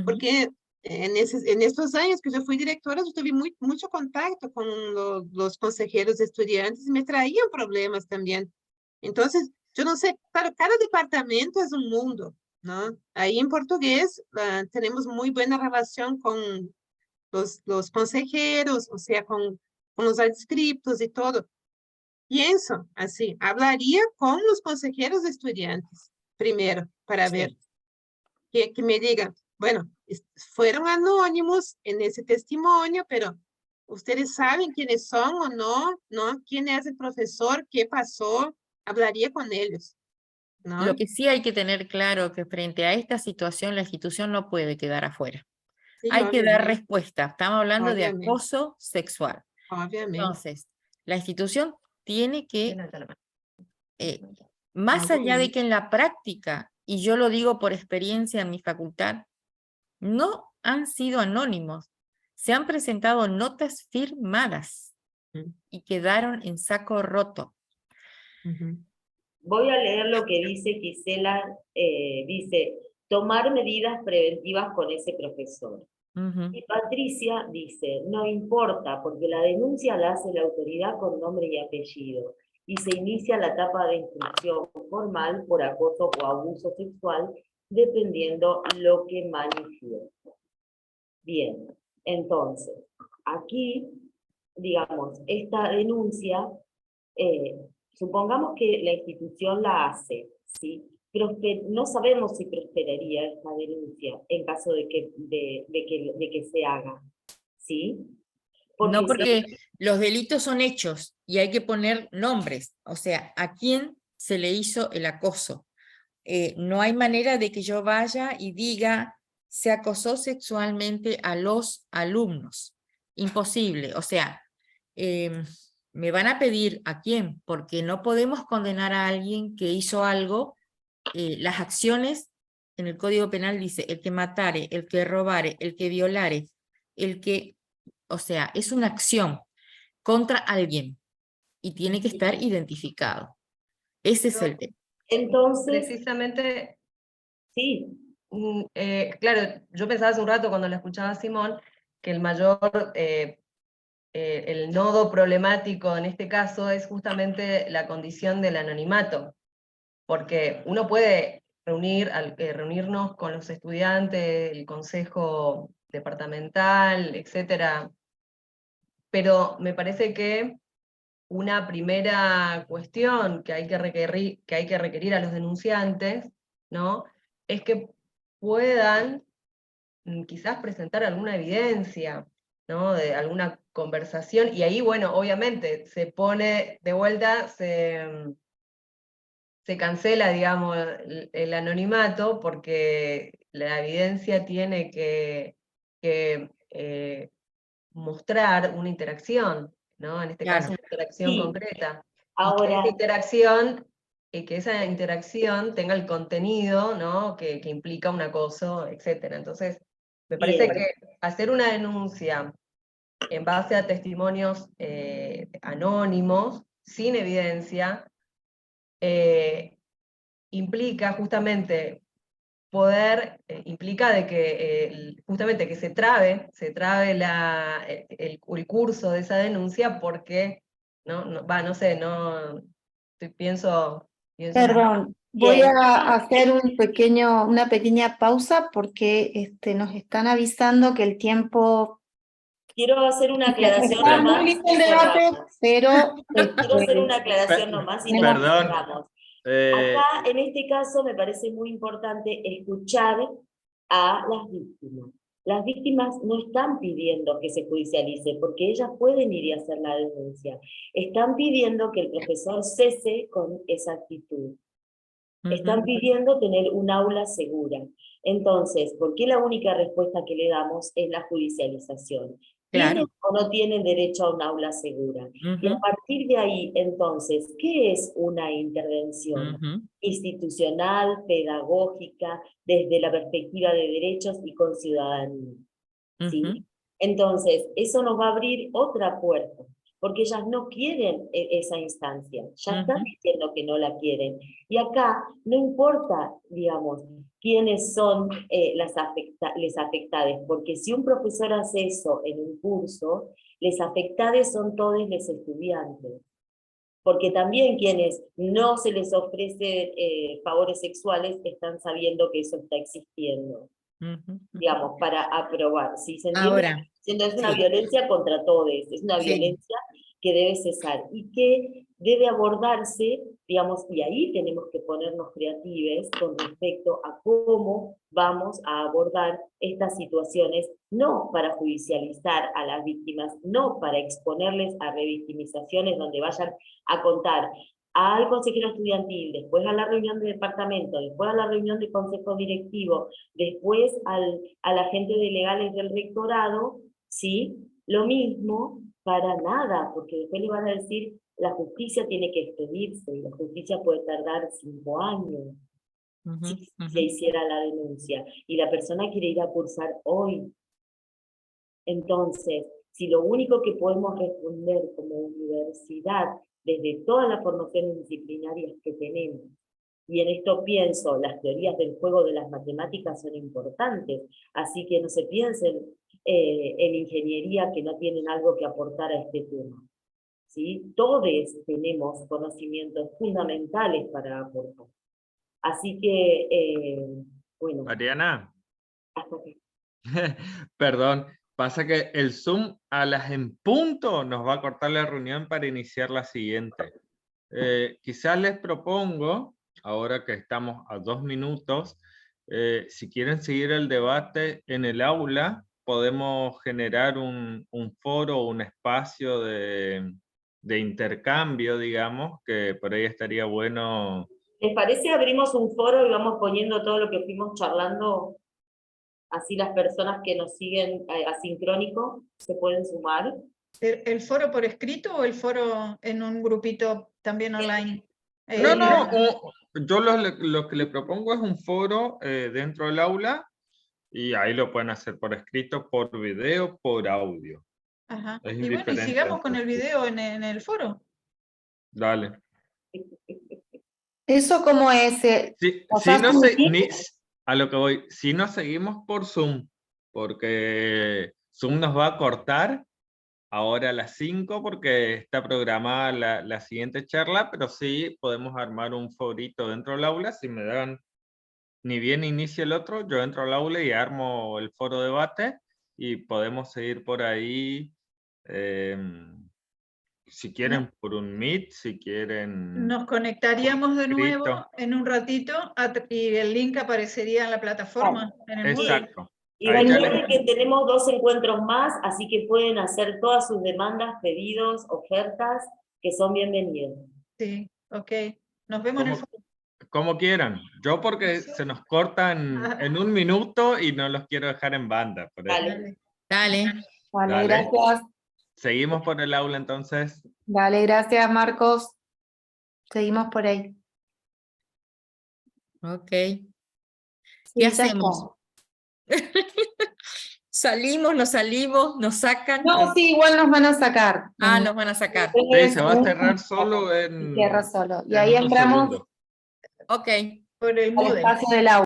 Porque en estos años que yo fui directora, yo tuve mucho contacto con los consejeros de estudiantes y me traían problemas también. Entonces, yo no sé, claro, cada departamento es un mundo, ¿no? Ahí en portugués tenemos muy buena relación con los consejeros, o sea, con los adscriptos y todo. Pienso así, hablaría con los consejeros de estudiantes primero para ver que me digan, bueno, fueron anónimos en ese testimonio, pero ¿Ustedes saben quiénes son o no? ¿No? ¿Quién es el profesor? ¿Qué pasó? Hablaría con ellos, ¿no? Lo que sí hay que tener claro que frente a esta situación la institución no puede quedar afuera. Sí, Hay que dar obviamente, respuesta. Estamos hablando de obviamente, acoso sexual. obviamente. Entonces, la institución tiene que, Levanta la mano. más allá de Obviamente. que en la práctica, y yo lo digo por experiencia en mi facultad, no han sido anónimos. Se han presentado notas firmadas y quedaron en saco roto. Voy a leer lo que dice Gisela, dice, tomar medidas preventivas con ese profesor. Ujú. Y Patricia dice, no importa, porque la denuncia la hace la autoridad con nombre y apellido, y se inicia la etapa de instrucción formal por acoso o abuso sexual, dependiendo lo que manifiesta. Bien, entonces, aquí, digamos, esta denuncia, supongamos que la institución la hace, ¿sí? No sabemos si prosperaría esta denuncia en caso de que se haga, ¿sí? No, si- porque los delitos son hechos y hay que poner nombres, o sea, a quién se le hizo el acoso. No hay manera de que yo vaya y diga, se acosó sexualmente a los alumnos. Imposible, o sea, me van a pedir a quién, porque no podemos condenar a alguien que hizo algo. Las acciones en el Código Penal dice, el que matare, el que robare, el que violare, el que, o sea, es una acción contra alguien y tiene que estar identificado. Ese es el tema. Entonces, Precisamente, sí, claro, yo pensaba hace un rato cuando la escuchaba a Simón, que el mayor, el nodo problemático en este caso es justamente la condición del anonimato, porque uno puede reunirnos con los estudiantes, el consejo departamental, etcétera, pero me parece que una primera cuestión que hay que requerir a los denunciantes, ¿no? Es que puedan quizás presentar alguna evidencia, ¿no? De alguna conversación, y ahí, bueno, obviamente se pone de vuelta, se cancela, digamos, el anonimato, porque la evidencia tiene que mostrar una interacción, ¿no? En este caso, Claro. una interacción Sí. concreta. Ahora, Y que esa interacción tenga el contenido, ¿no? Que implica un acoso, etc. Entonces, me parece bien, que hacer una denuncia en base a testimonios anónimos, sin evidencia, implica justamente implica de que justamente que se trabe el curso de esa denuncia porque, no sé, pienso Perdón, voy bien. a hacer una pequeña pausa porque nos están avisando que el tiempo Quiero hacer una aclaración está muy nomás lindo y el debate, cerramos. pero Quiero hacer una aclaración nomás y nos Perdón, cerramos. eh, Acá, en este caso, me parece muy importante escuchar a las víctimas. Las víctimas no están pidiendo que se judicialice, porque ellas pueden ir y hacer la denuncia. Están pidiendo que el profesor cese con esa actitud. Están pidiendo tener un aula segura. Entonces, ¿por qué la única respuesta que le damos es la judicialización? ¿Tienen Claro. o no tienen derecho a un aula segura? Y a partir de ahí, entonces, ¿qué es una intervención? Institucional, pedagógica, desde la perspectiva de derechos y con ciudadanía. ¿Sí? Entonces, eso nos va a abrir otra puerta, porque ellas no quieren esa instancia, ya están diciendo que no la quieren. Y acá no importa, digamos, quiénes son les afectadas, porque si un profesor hace eso en un curso, les afectadas son todos los estudiantes. Porque también quienes no se les ofrece favores sexuales están sabiendo que eso está existiendo. Digamos, para aprobar. ¿Sí? ¿Se entiende? Ahora, Es una sí, violencia contra todos, es una sí. violencia que debe cesar y que debe abordarse, digamos, y ahí tenemos que ponernos creativos con respecto a cómo vamos a abordar estas situaciones, no para judicializar a las víctimas, no para exponerles a revictimizaciones donde vayan a contar al consejero estudiantil, después a la reunión de departamento, después a la reunión de consejo directivo, después al agente de legales del rectorado, ¿sí? Lo mismo, para nada, porque después le van a decir, la justicia tiene que expedirse, y la justicia puede tardar 5 años si se hiciera la denuncia, y la persona quiere ir a cursar hoy. Entonces, si lo único que podemos responder como universidad, desde todas las formaciones disciplinarias que tenemos, y en esto pienso, las teorías del juego de las matemáticas son importantes, así que no se piensen en ingeniería que no tienen algo que aportar a este tema. ¿Sí? Todos tenemos conocimientos fundamentales para aportar. Así que, bueno. Mariana. Hasta aquí. Perdón, pasa que el Zoom a las en punto nos va a cortar la reunión para iniciar la siguiente. Quizás les propongo, ahora que estamos a 2 minutos, si quieren seguir el debate en el aula, podemos generar un foro, un espacio de intercambio, digamos, que por ahí estaría bueno. ¿Les parece abrimos un foro y vamos poniendo todo lo que fuimos charlando? Así las personas que nos siguen asincrónico se pueden sumar. ¿El foro por escrito o el foro en un grupito también online? No, yo lo que le propongo es un foro dentro del aula, y ahí lo pueden hacer por escrito, por video, por audio. Ajá. Es Y bueno, y sigamos con el video en el foro. Dale. ¿Eso cómo es? Si no a lo que voy, si no seguimos por Zoom, porque Zoom nos va a cortar ahora a las 5 porque está programada la siguiente charla, pero sí podemos armar un forito dentro del aula. Si me dan, ni bien inicia el otro, yo entro al aula y armo el foro debate, y podemos seguir por ahí, si quieren por un Meet, si quieren... Nos conectaríamos de nuevo en un ratito y el link aparecería en la plataforma. En el Exacto. Y recuerden que tenemos 2 encuentros más, así que pueden hacer todas sus demandas, pedidos, ofertas, que son bienvenidos. Sí, ok. Nos vemos en el foro. Como quieran. Yo porque se nos cortan en 1 minuto y no los quiero dejar en banda. Por eso. Dale. Dale. Vale, gracias. Seguimos por el aula entonces. Dale, gracias Marcos. Seguimos por ahí. Ok. Sí, ¿Qué ya hacemos? ¿Salimos, nos salimos, nos sacan? No, sí, igual nos van a sacar. Nos van a sacar. Sí, se va a cerrar solo en... Cierra solo. Y en ahí unos entramos segundos. Ok. Por el al Moodle. espacio del aula.